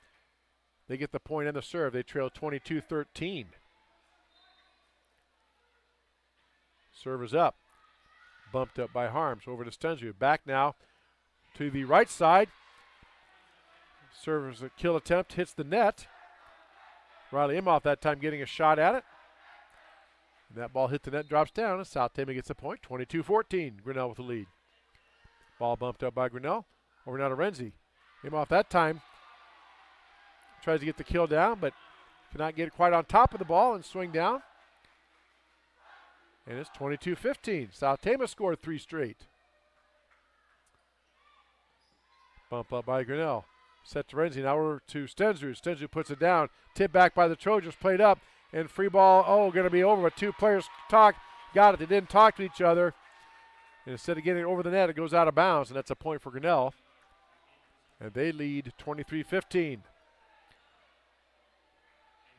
They get the point and the serve. They trail 22-13. Serve is up. Bumped up by Harms. Over to Stensrud. Back now to the right side. Serve is a kill attempt. Hits the net. Riley Imhoff that time getting a shot at it. And that ball hit the net, drops down, and South Tama gets the point. 22-14. Grinnell with the lead. Ball bumped up by Grinnell. Over now to Renzi. Imhoff that time tries to get the kill down, but cannot get it quite on top of the ball and swing down. And it's 22-15. South Tama scored 3 straight. Bump up by Grinnell. Set to Renzi. Now we're to Stensrud. Stensrud puts it down. Tip back by the Trojans. Played up. And free ball. Going to be over. But 2 players got it. They didn't talk to each other. And instead of getting it over the net, it goes out of bounds. And that's a point for Grinnell. And they lead 23-15.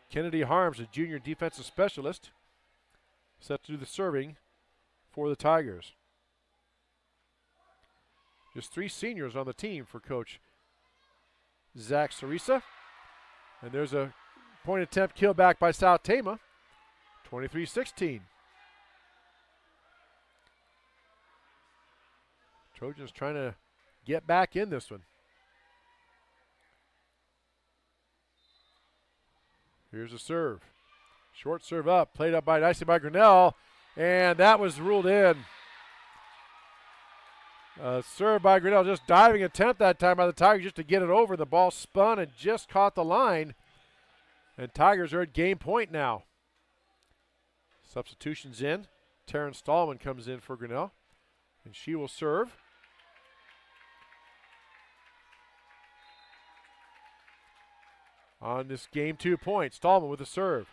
Kennedy Harms, a junior defensive specialist, set to do the serving for the Tigers. Just 3 seniors on the team for Coach Zach Sarisa. And there's a point attempt kill back by South Tama. 23-16. Trojans trying to get back in this one. Here's a serve. Short serve up, played up nicely by Grinnell, and that was ruled in. Serve by Grinnell, just diving attempt that time by the Tigers just to get it over. The ball spun and just caught the line. And Tigers are at game point now. Substitutions in. Taryn Stallman comes in for Grinnell, and she will serve. On this game 2 point, Stallman with a serve.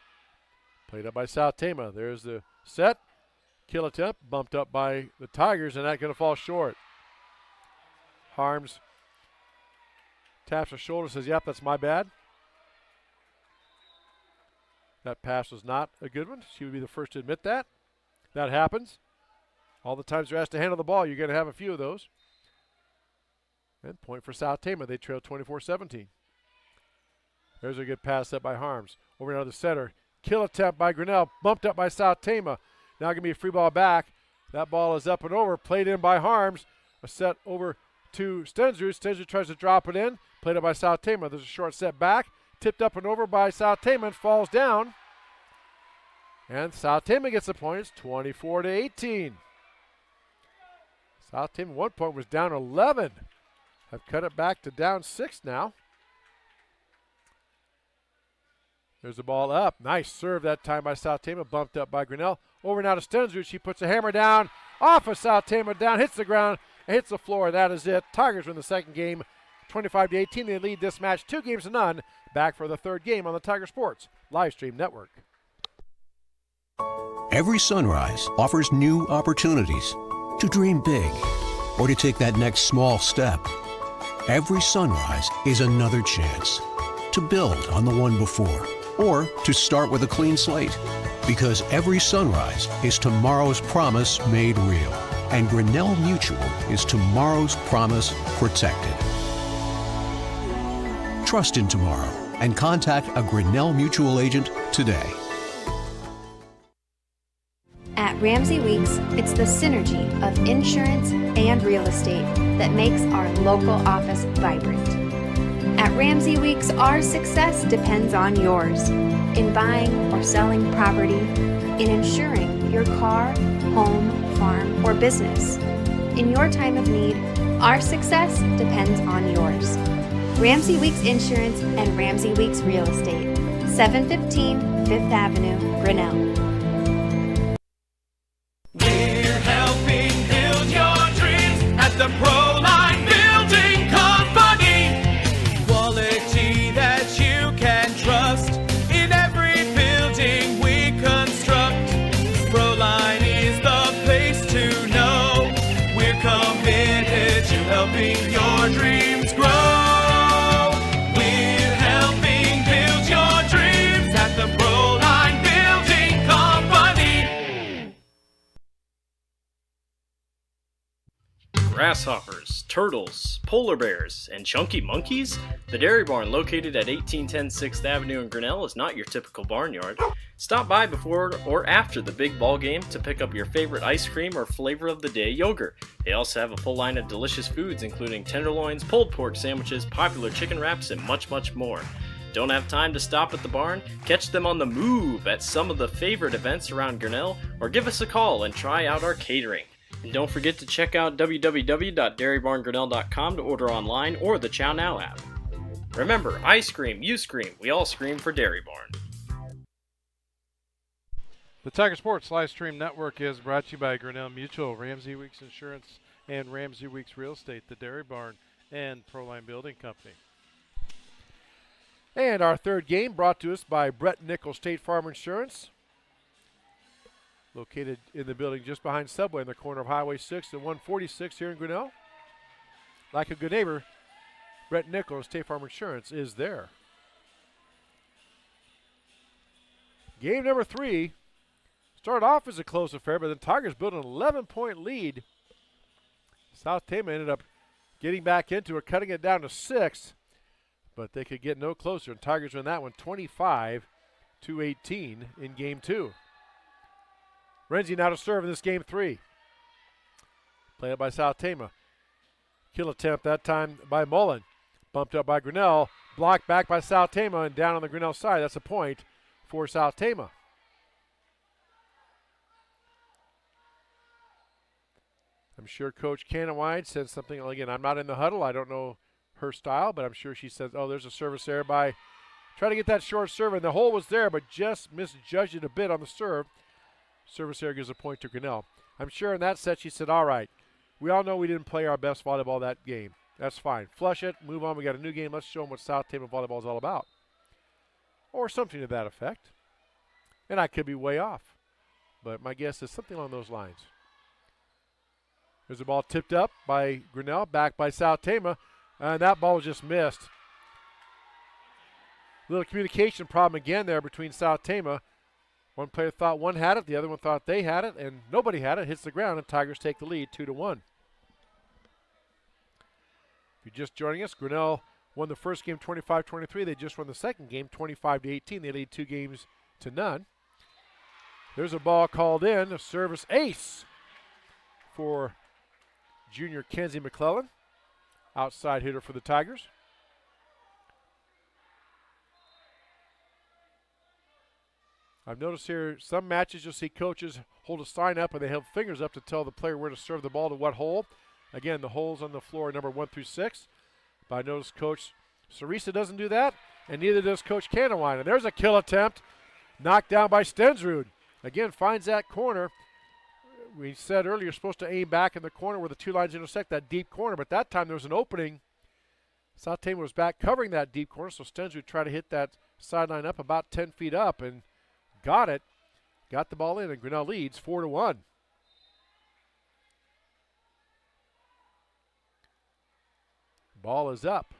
Played up by South Tama. There's the set. Kill attempt, bumped up by the Tigers, and that's going to fall short. Harms taps her shoulder, says, yep, that's my bad. That pass was not a good one. She would be the first to admit that. That happens. All the times you're asked to handle the ball, you're going to have a few of those. And point for South Tama. They trail 24-17. There's a good pass set by Harms. Over now to the center. Kill attempt by Grinnell. Bumped up by South Tama. Now going to be a free ball back. That ball is up and over. Played in by Harms. A set over to Stensrud. Stensrud tries to drop it in. Played up by South Tama. There's a short set back. Tipped up and over by South Tama and falls down. And South Tama gets the point. It's 24-18. South Tama 1 point was down 11. Have cut it back to down 6 now. There's the ball up. Nice serve that time by South Tama. Bumped up by Grinnell. Over now to Stensrud. She puts a hammer down. Off of South Tama. Down. Hits the ground. And hits the floor. That is it. Tigers win the second game. 25-18. They lead this match 2-0. Back for the third game on the Tiger Sports Livestream Network. Every sunrise offers new opportunities to dream big or to take that next small step. Every sunrise is another chance to build on the one before or to start with a clean slate. Because every sunrise is tomorrow's promise made real. And Grinnell Mutual is tomorrow's promise protected. Trust in tomorrow and contact a Grinnell Mutual agent today. At Ramsey Weeks, it's the synergy of insurance and real estate that makes our local office vibrant. At Ramsey Weeks, our success depends on yours in buying or selling property, in insuring your car, home, farm, or business. In your time of need, our success depends on yours. Ramsey Weeks Insurance and Ramsey Weeks Real Estate, 715 Fifth Avenue, Grinnell. We're helping build your dreams at the Proline Building Company. Quality that you can trust in every building we construct. Proline is the place to know. We're committed to helping your dreams grow. We're helping build your dreams at the Proline Building Company. Grasshoppers, turtles, polar bears, and chunky monkeys? The Dairy Barn, located at 1810 6th Avenue in Grinnell, is not your typical barnyard. Stop by before or after the big ball game to pick up your favorite ice cream or flavor of the day yogurt. They also have a full line of delicious foods, including tenderloins, pulled pork sandwiches, popular chicken wraps, and much, much more. Don't have time to stop at the barn? Catch them on the move at some of the favorite events around Grinnell, or give us a call and try out our catering. And don't forget to check out www.dairybarngrinnell.com to order online or the Chow Now app. Remember, I scream, you scream, we all scream for Dairy Barn. The Tiger Sports Livestream Network is brought to you by Grinnell Mutual, Ramsey Weeks Insurance, and Ramsey Weeks Real Estate, the Dairy Barn, and Proline Building Company. And our third game brought to us by Brett Nichols State Farm Insurance. Located in the building just behind Subway in the corner of Highway 6 and 146 here in Grinnell. Like a good neighbor, Brett Nichols State Farm Insurance is there. Game number 3 started off as a close affair, but then Tigers built an 11-point lead. South Tama ended up getting back into it, cutting it down to 6, but they could get no closer, and Tigers win that one 25-18 in game 2. Renzi now to serve in this game 3. Played up by South Tama. Kill attempt that time by Mullen. Bumped up by Grinnell. blocked back by South Tama and down on the Grinnell side. That's a point for South Tama. I'm sure Coach Canawine said something. Again, I'm not in the huddle. I don't know her style, but I'm sure she says, oh, there's a service there by trying to get that short serve. And the hole was there, but just misjudged it a bit on the serve. Service there gives a point to Grinnell. I'm sure in that set she said, all right, we all know we didn't play our best volleyball that game. That's fine. Flush it, move on. We got a new game. Let's show them what South Tama volleyball is all about. Or something to that effect. And I could be way off, but my guess is something along those lines. There's a ball tipped up by Grinnell, back by South Tama, and that ball was just missed. Little communication problem again there between South Tama. One player thought one had it, the other one thought they had it, and nobody had it. Hits the ground, and Tigers take the lead 2-1. If you're just joining us, Grinnell won the first game 25-23. They just won the second game 25-18. They lead 2-0. There's a ball called in, a service ace for junior Kenzie McClellan, outside hitter for the Tigers. I've noticed here some matches you'll see coaches hold a sign up and they have fingers up to tell the player where to serve the ball to what hole. Again, the holes on the floor are number 1 through 6. But I notice Coach Sarisa doesn't do that, and neither does Coach Canawine. And there's a kill attempt, knocked down by Stensrud. Again, finds that corner. We said earlier you're supposed to aim back in the corner where the two lines intersect, that deep corner, but that time there was an opening. South Tama was back covering that deep corner, so Stensrud tried to hit that sideline up about 10 feet up and got it. Got the ball in, and Grinnell leads 4-1. Ball is up.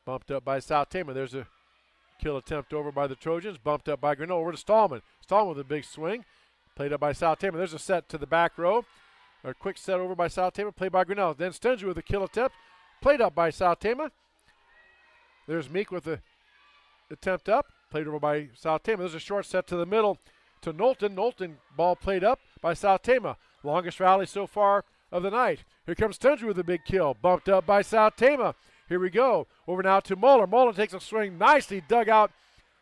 Bumped up by South Tama. There's a kill attempt over by the Trojans. Bumped up by Grinnell over to Stallman. Stallman with a big swing. Played up by South Tama. There's a set to the back row. A quick set over by South Tama. Played by Grinnell. Then Stensrud with a kill attempt. Played up by South Tama. There's Meek with the attempt up. Played over by South Tama. There's a short set to the middle to Knowlton. Knowlton ball played up by South Tama. Longest rally so far of the night. Here comes Stensrud with a big kill. Bumped up by South Tama. Here we go. Over now to Moeller. Moeller takes a swing. Nicely dug out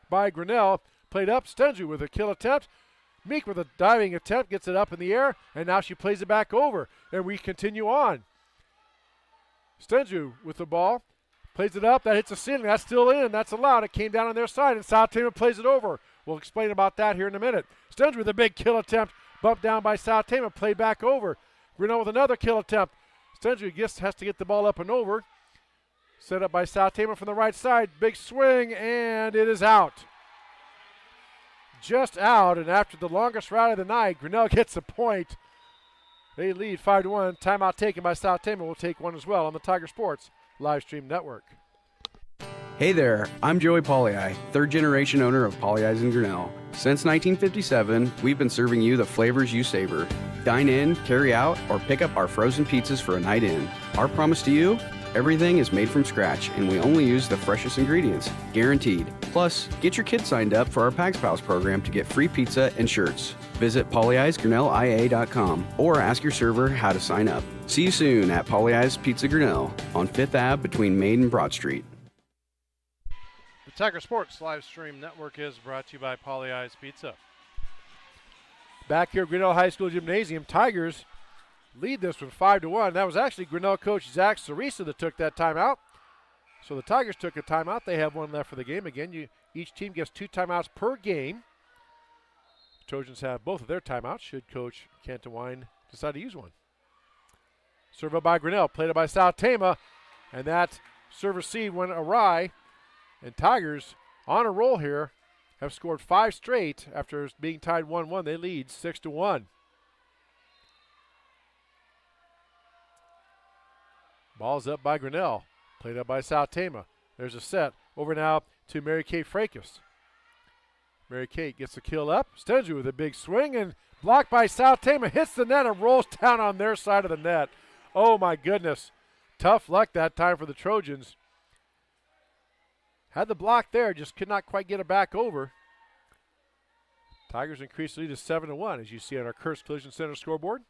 by Grinnell. Played up. Stensrud with a kill attempt. Meek with a diving attempt. Gets it up in the air. And now she plays it back over. And we continue on. Stensrud with the ball. Plays it up. That hits the ceiling. That's still in. That's allowed. It came down on their side. And South Tama plays it over. We'll explain about that here in a minute. Stensrud with a big kill attempt. Bumped down by South Tama. Played back over. Grinnell with another kill attempt. Stensrud has to get the ball up and over. Set up by South Tama from the right side. Big swing, and it is out. Just out, and after the longest rally of the night, Grinnell gets a point. They lead 5-1. Timeout taken by South Tama. Will take one as well on the Tiger Sports live stream network. Hey there, I'm Joey Pollei, third generation owner of Polley's in Grinnell. Since 1957, we've been serving you the flavors you savor. Dine in, carry out, or pick up our frozen pizzas for a night in. Our promise to you? Everything is made from scratch, and we only use the freshest ingredients, guaranteed. Plus, get your kids signed up for our Pags Pals program to get free pizza and shirts. Visit polleisgrinnellia.com or ask your server how to sign up. See you soon at Polley's Pizza Grinnell on 5th Ave between Main and Broad Street. The Tiger Sports live stream network is brought to you by Polley's Pizza. Back here at Grinnell High School Gymnasium, Tigers lead this one 5-1. That was actually Grinnell coach Zach Sarisa that took that timeout. So the Tigers took a timeout. They have one left for the game. Again, each team gets 2 timeouts per game. The Trojans have both of their timeouts should Coach Cantawine decide to use one. Serve up by Grinnell, played up by South Tama, and that serve receive went awry. And Tigers on a roll here have scored 5 straight after being tied 1-1. They lead 6-1. Ball's up by Grinnell. Played up by South Tama. There's a set. Over now to Mary Kate Frakes. Mary Kate gets the kill up. Stensrud with a big swing and blocked by South Tama. Hits the net and rolls down on their side of the net. Oh my goodness. Tough luck that time for the Trojans. Had the block there, just could not quite get it back over. Tigers increase the lead to 7-1 as you see on our Kurtz Collision Center scoreboard.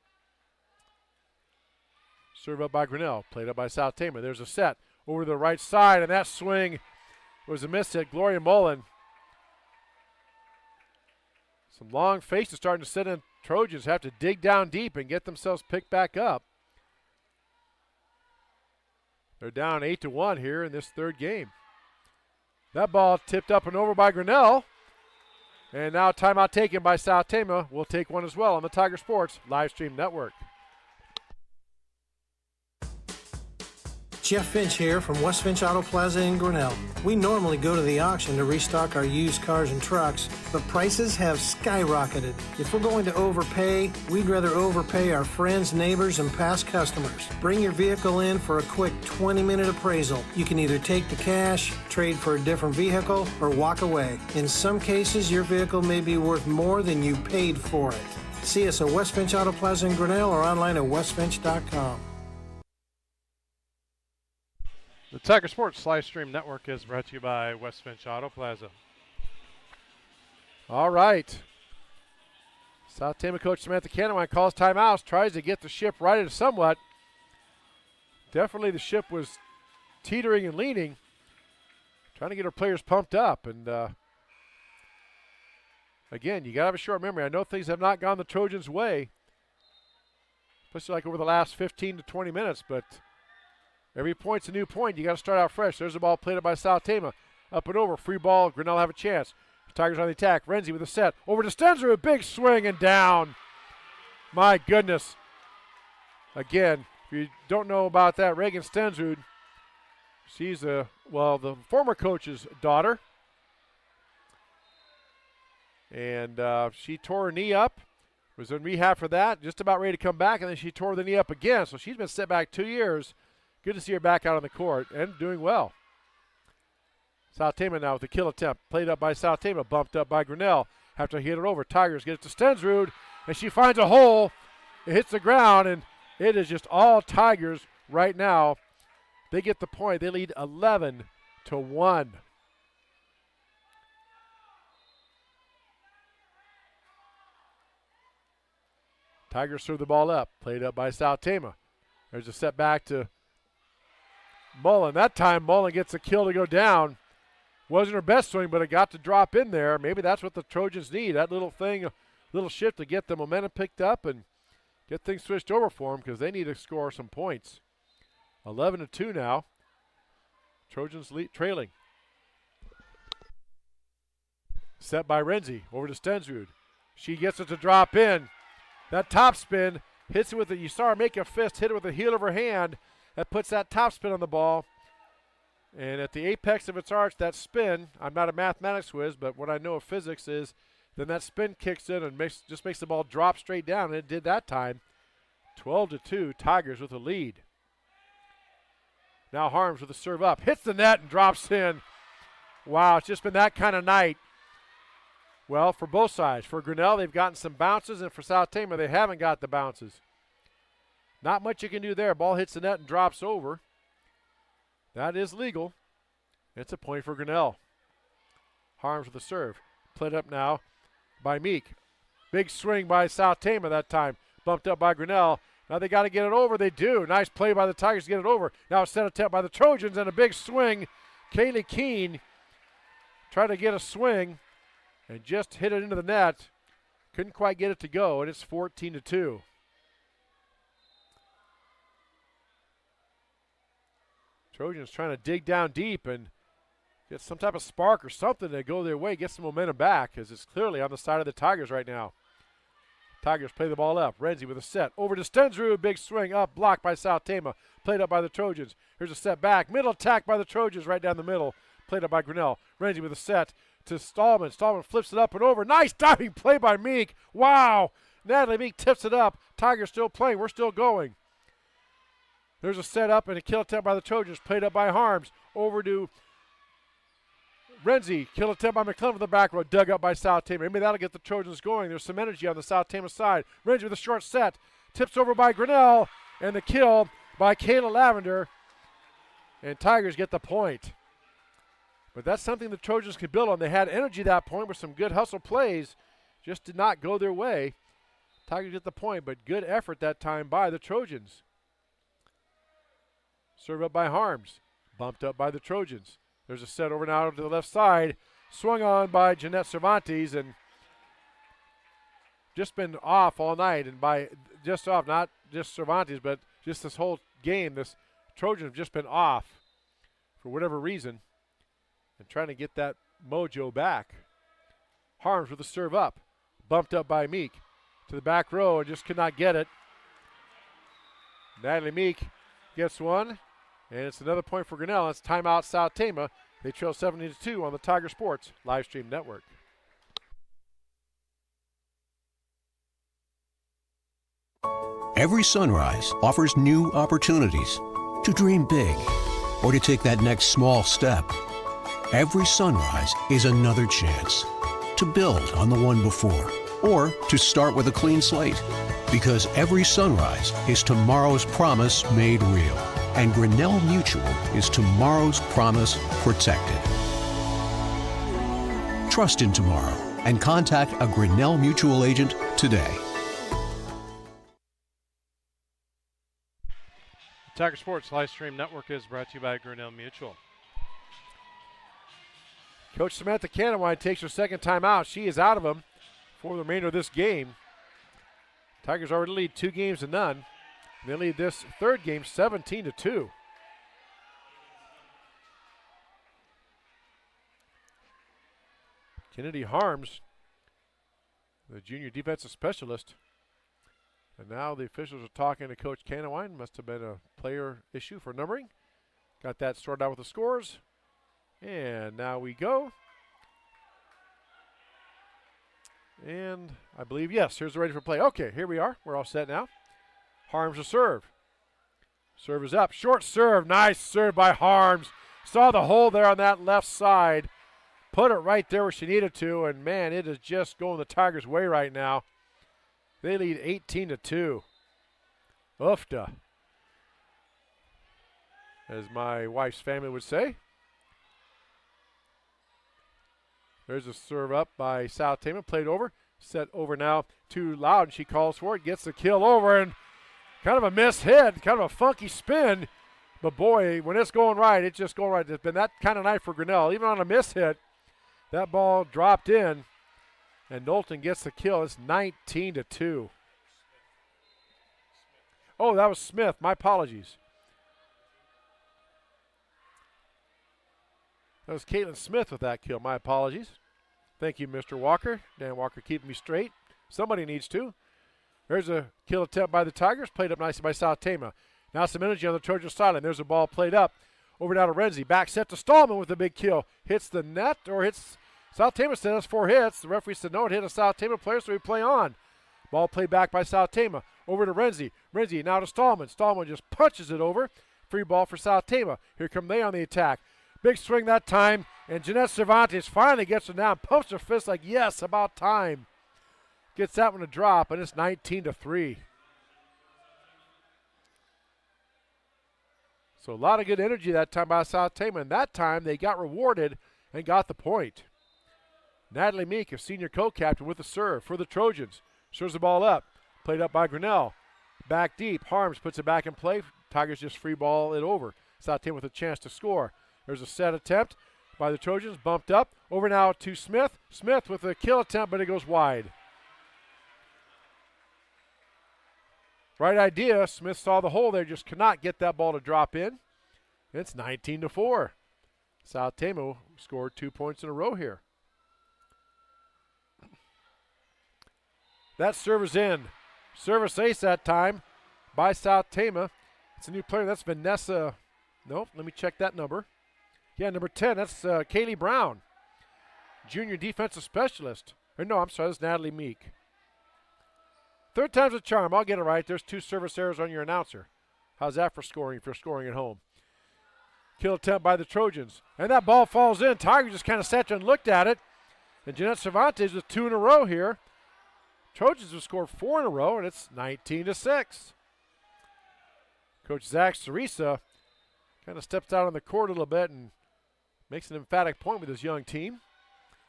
Serve up by Grinnell, played up by South Tama. There's a set. over to the right side, and that swing was a miss hit. Gloria Mullen. Some long faces starting to sit in. Trojans have to dig down deep and get themselves picked back up. They're down 8-1 here in this third game. That ball tipped up and over by Grinnell. And now timeout taken by South Tama. We'll take one as well on the Tiger Sports Live Stream Network. Jeff Finch here from West Finch Auto Plaza in Grinnell. We normally go to the auction to restock our used cars and trucks, but prices have skyrocketed. If we're going to overpay, we'd rather overpay our friends, neighbors, and past customers. Bring your vehicle in for a quick 20-minute appraisal. You can either take the cash, trade for a different vehicle, or walk away. In some cases, your vehicle may be worth more than you paid for it. See us at West Finch Auto Plaza in Grinnell or online at westfinch.com. The Tiger Sports Live Stream Network is brought to you by West Finch Auto Plaza. All right. South Tama coach Samantha Canawine calls timeouts, tries to get the ship righted somewhat. Definitely the ship was teetering and leaning, trying to get her players pumped up. And again, you got to have a short memory. I know things have not gone the Trojans' way, especially like over the last 15 to 20 minutes, but every point's a new point. You got to start out fresh. There's the ball played up by South Tama. Up and over. Free ball. Grinnell have a chance. Tigers on the attack. Renzi with a set. Over to Stenzer. A big swing and down. My goodness. Again, if you don't know about that, Reagan Stensrud, she's the former coach's daughter. And she tore her knee up. Was in rehab for that. Just about ready to come back. And then she tore the knee up again. So she's been set back 2 years. Good to see her back out on the court and doing well. South Tama now with a kill attempt. Played up by South Tama, bumped up by Grinnell. After he hit it over, Tigers get it to Stensrud, and she finds a hole. It hits the ground, and it is just all Tigers right now. They get the point. They lead 11-1. Tigers threw the ball up. Played up by South Tama. There's a set back to Mullen. That time Mullen gets a kill to go down. Wasn't her best swing, but it got to drop in there. Maybe that's what the Trojans need. That little thing, a little shift to get the momentum picked up and get things switched over for them because they need to score some points. 11-2 now. Trojans trailing. Set by Renzi. Over to Stensrud. She gets it to drop in. That top spin hits it with it. You saw her make a fist, hit it with the heel of her hand. That puts that top spin on the ball. And at the apex of its arch, that spin, I'm not a mathematics whiz, but what I know of physics is then that spin kicks in and just makes the ball drop straight down, and it did that time. 12-2, Tigers with a lead. Now Harms with a serve up. Hits the net and drops in. Wow, it's just been that kind of night. Well, for both sides. For Grinnell, they've gotten some bounces, and for South Tama, they haven't got the bounces. Not much you can do there. Ball hits the net and drops over. That is legal. It's a point for Grinnell. Harms with the serve. Played up now by Meek. Big swing by South Tama that time. Bumped up by Grinnell. Now they got to get it over. They do. Nice play by the Tigers to get it over. Now a set attempt by the Trojans and a big swing. Kaylee Keene tried to get a swing and just hit it into the net. Couldn't quite get it to go, and it's 14-2. Trojans trying to dig down deep and get some type of spark or something to go their way, get some momentum back, as it's clearly on the side of the Tigers right now. Tigers play the ball up. Renzi with a set. Over to Stensrud. Big swing up. Blocked by South Tama. Played up by the Trojans. Here's a set back. Middle attack by the Trojans right down the middle. Played up by Grinnell. Renzi with a set to Stallman. Stallman flips it up and over. Nice diving play by Meek. Wow. Natalie Meek tips it up. Tigers still playing. We're still going. There's a set up and a kill attempt by the Trojans. Played up by Harms. Over to Renzi. Kill attempt by McClellan from the back row. Dug up by South Tama. Maybe that'll get the Trojans going. There's some energy on the South Tama side. Renzi with a short set. Tips over by Grinnell. And the kill by Kayla Lavender. And Tigers get the point. But that's something the Trojans can build on. They had energy at that point with some good hustle plays. Just did not go their way. Tigers get the point, but good effort that time by the Trojans. Serve up by Harms. Bumped up by the Trojans. There's a set over now to the left side. Swung on by Jeanette Cervantes, and just been off all night. And by just off, not just Cervantes, but just this whole game, this Trojans have just been off for whatever reason and trying to get that mojo back. Harms with the serve up. Bumped up by Meek to the back row and just could not get it. Natalie Meek gets one, and it's another point for Grinnell. It's timeout South Tama. They trail 70-2 on the Tiger Sports live stream network. Every sunrise offers new opportunities to dream big or to take that next small step. Every sunrise is another chance to build on the one before or to start with a clean slate. Because every sunrise is tomorrow's promise made real. And Grinnell Mutual is tomorrow's promise protected. Trust in tomorrow and contact a Grinnell Mutual agent today. Tiger Sports live stream network is brought to you by Grinnell Mutual. Coach Samantha Canawine takes her second time out. She is out of them for the remainder of this game. Tigers already lead 2-0. They lead this third game 17-2. Kennedy Harms, the junior defensive specialist. And now the officials are talking to Coach Canawine. Must have been a player issue for numbering. Got that sorted out with the scores. And now we go. And I believe, yes, here's the ready for play. Okay, here we are. We're all set now. Harms a serve. Serve is up. Short serve. Nice serve by Harms. Saw the hole there on that left side. Put it right there where she needed to. And, man, it is just going the Tigers' way right now. They lead 18-2. Oofta, as my wife's family would say. There's a serve up by South Tama. Played over. Set over now to Loudon. She calls for it. Gets the kill over. And kind of a missed hit. Kind of a funky spin. But, boy, when it's going right, it's just going right. It's been that kind of night for Grinnell. Even on a miss hit, that ball dropped in. And Knowlton gets the kill. It's 19-2. Oh, that was Smith. My apologies. That was Caitlin Smith with that kill. My apologies. Thank you, Mr. Walker. Dan Walker keeping me straight. Somebody needs to. There's a kill attempt by the Tigers. Played up nicely by South Tama. Now some energy on the Trojan sideline. There's a ball played up. Over down to Renzi. Back set to Stallman with a big kill. Hits the net or hits... South Tama said that's 4 hits. The referee said no, it hit a South Tama player, so we play on. Ball played back by South Tama. Over to Renzi. Renzi now to Stallman. Stallman just punches it over. Free ball for South Tama. Here come they on the attack. Big swing that time, and Jeanette Cervantes finally gets it down. Pumps her fist like, yes, about time. Gets that one to drop, and it's 19-3. So a lot of good energy that time by South Tama, and that time they got rewarded and got the point. Natalie Meek, a senior co-captain, with the serve for the Trojans. Serves the ball up. Played up by Grinnell. Back deep. Harms puts it back in play. Tigers just free ball it over. South Tama with a chance to score. There's a set attempt by the Trojans. Bumped up. Over now to Smith. Smith with a kill attempt, but it goes wide. Right idea. Smith saw the hole there. Just could not get that ball to drop in. It's 19-4. South Tama scored 2 points in a row here. That serve is in. Service ace that time by South Tama. It's a new player. That's Vanessa. Nope, let me check that number. Yeah, number 10. That's Kaylee Brown, junior defensive specialist. Or no, I'm sorry, that's Natalie Meek. Third time's a charm. I'll get it right. There's 2 service errors on your announcer. How's that for scoring at home? Kill attempt by the Trojans. And that ball falls in. Tiger just kind of sat there and looked at it. And Jeanette Cervantes with 2 in a row here. Trojans have scored 4 in a row, and it's 19-6. Coach Zach Cerisa kind of steps out on the court a little bit and makes an emphatic point with his young team.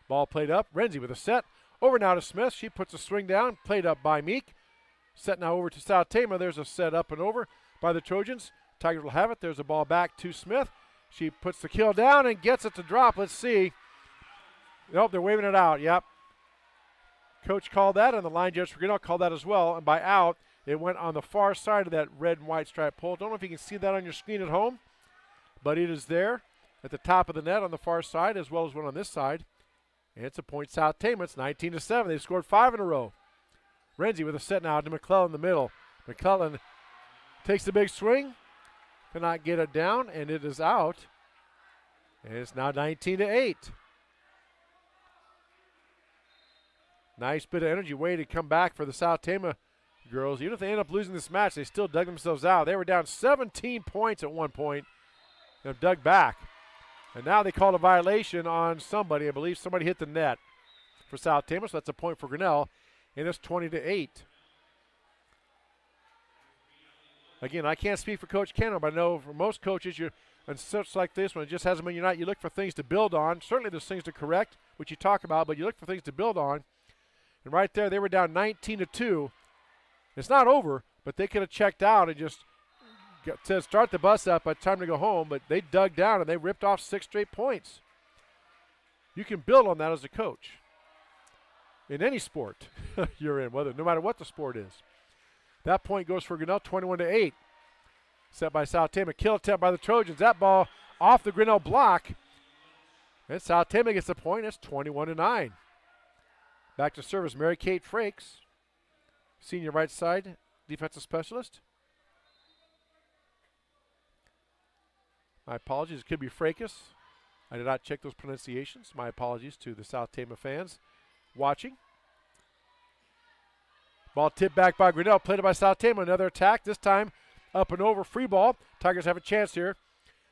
Ball played up. Renzi with a set. Over now to Smith. She puts a swing down. Played up by Meek. Set now over to South Tama. There's a set up and over by the Trojans. Tigers will have it. There's a ball back to Smith. She puts the kill down and gets it to drop. Let's see. Nope, they're waving it out. Yep. Coach called that, and the line judge for Grinnell called that as well. And by out, it went on the far side of that red and white striped pole. Don't know if you can see that on your screen at home, but it is there at the top of the net on the far side, as well as one on this side. And it's a point South Tama. It's 19-7. They've scored 5 in a row. Renzi with a set now to McClellan in the middle. McClellan takes the big swing. Cannot get it down, and it is out. And it's now 19-8. Nice bit of energy way to come back for the South Tama girls. Even if they end up losing this match, they still dug themselves out. They were down 17 points at one point and have dug back. And now they called a violation on somebody. I believe somebody hit the net for South Tama, so that's a point for Grinnell. And it's 20-8. Again, I can't speak for Coach Cannon, but I know for most coaches, and such like this one, it just hasn't been your night. You look for things to build on. Certainly there's things to correct, which you talk about, but you look for things to build on. And right there, they were down 19-2. It's not over, but they could have checked out and just said start the bus up, but time to go home. But they dug down and they ripped off 6 straight points. You can build on that as a coach in any sport you're in, no matter what the sport is. That point goes for Grinnell, 21-8. Set by South Tama. Kill attempt by the Trojans. That ball off the Grinnell block. And South Tama gets the point. It's 21-9. Back to service, Mary Kate Frakes, senior right side defensive specialist. My apologies, it could be Frakes. I did not check those pronunciations. My apologies to the South Tama fans watching. Ball tipped back by Grinnell, played it by South Tama. Another attack, this time up and over, free ball. Tigers have a chance here.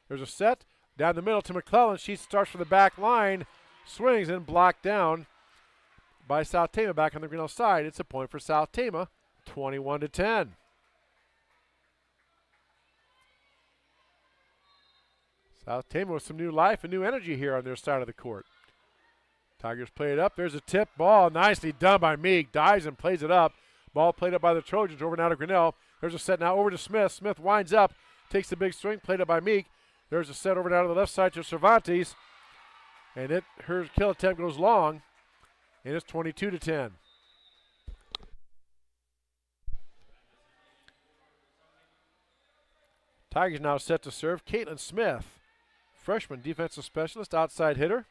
There's a set down the middle to McClellan. She starts from the back line, swings and blocked down by South Tama back on the Grinnell side. It's a point for South Tama, 21-10. South Tama with some new life and new energy here on their side of the court. Tigers play it up. There's a tip ball. Nicely done by Meek. Dives and plays it up. Ball played up by the Trojans over now to Grinnell. There's a set now over to Smith. Smith winds up, takes the big swing, played up by Meek. There's a set over now to the left side to Cervantes. And her kill attempt goes long. And it's 22-10. Tigers now set to serve. Caitlin Smith, freshman defensive specialist, outside hitter.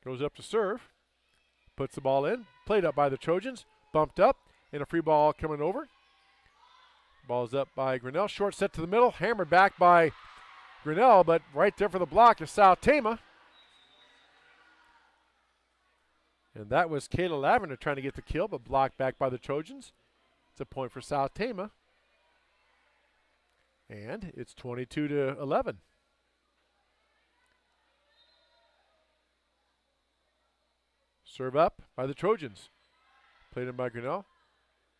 Goes up to serve. Puts the ball in. Played up by the Trojans. Bumped up. And a free ball coming over. Ball's up by Grinnell. Short set to the middle. Hammered back by Grinnell, but right there for the block is South Tama. And that was Kayla Lavender trying to get the kill, but blocked back by the Trojans. It's a point for South Tama. And it's 22-11. Serve up by the Trojans. Played in by Grinnell.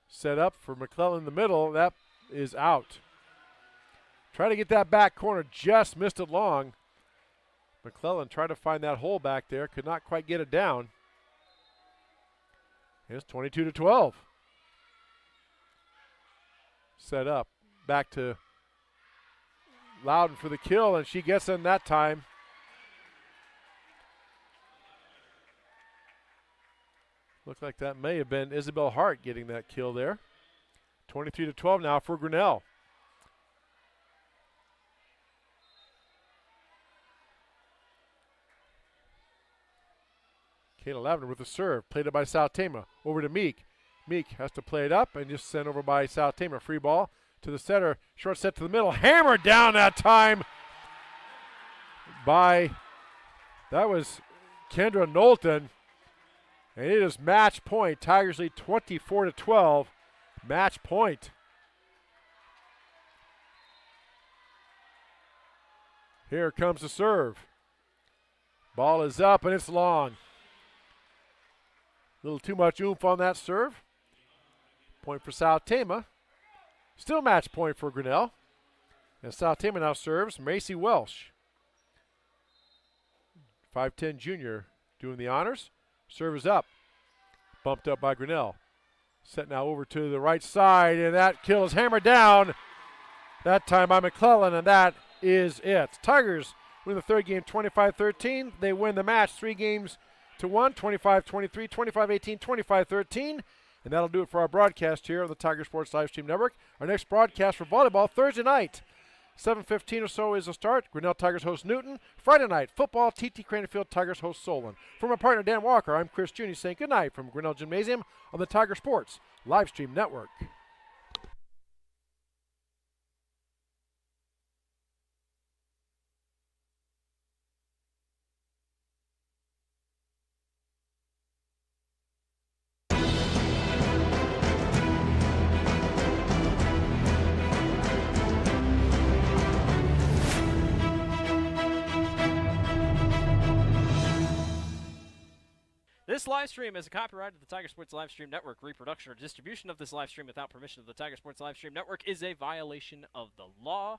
Set up for McClellan in the middle. That is out. Trying to get that back corner. Just missed it long. McClellan tried to find that hole back there. Could not quite get it down. And it's 22-12. Set up. Back to Loudon for the kill, and she gets in that time. Looked like that may have been Isabel Hart getting that kill there. 23-12 now for Grinnell. Kayla Lavender with the serve. Played it by South Tama. Over to Meek. Meek has to play it up and just sent over by South Tama. Free ball to the center. Short set to the middle. Hammered down that time by, that was Kendra Knowlton. And it is match point. Tigers lead 24-12. Match point. Here comes the serve. Ball is up and it's long. A little too much oomph on that serve. Point for South Tama. Still match point for Grinnell. And South Tama now serves Macy Welsh. 5'10 junior doing the honors. Serve is up. Bumped up by Grinnell. Set now over to the right side, and that kill is hammered down that time by McClellan, and that is it. Tigers win the third game 25-13. They win the match 3-1, 25-23, 25-18, 25-13. And that'll do it for our broadcast here on the Tiger Sports Livestream Network. Our next broadcast for volleyball Thursday night, 7:15 or so is the start. Grinnell Tigers host Newton. Friday night, football, TT Cranfield Tigers host Solon. For my partner Dan Walker, I'm Chris Juni saying good night from Grinnell Gymnasium on the Tiger Sports Livestream Network. This live stream is a copyright of the Tiger Sports Livestream Network. Reproduction or distribution of this live stream without permission of the Tiger Sports Livestream Network is a violation of the law.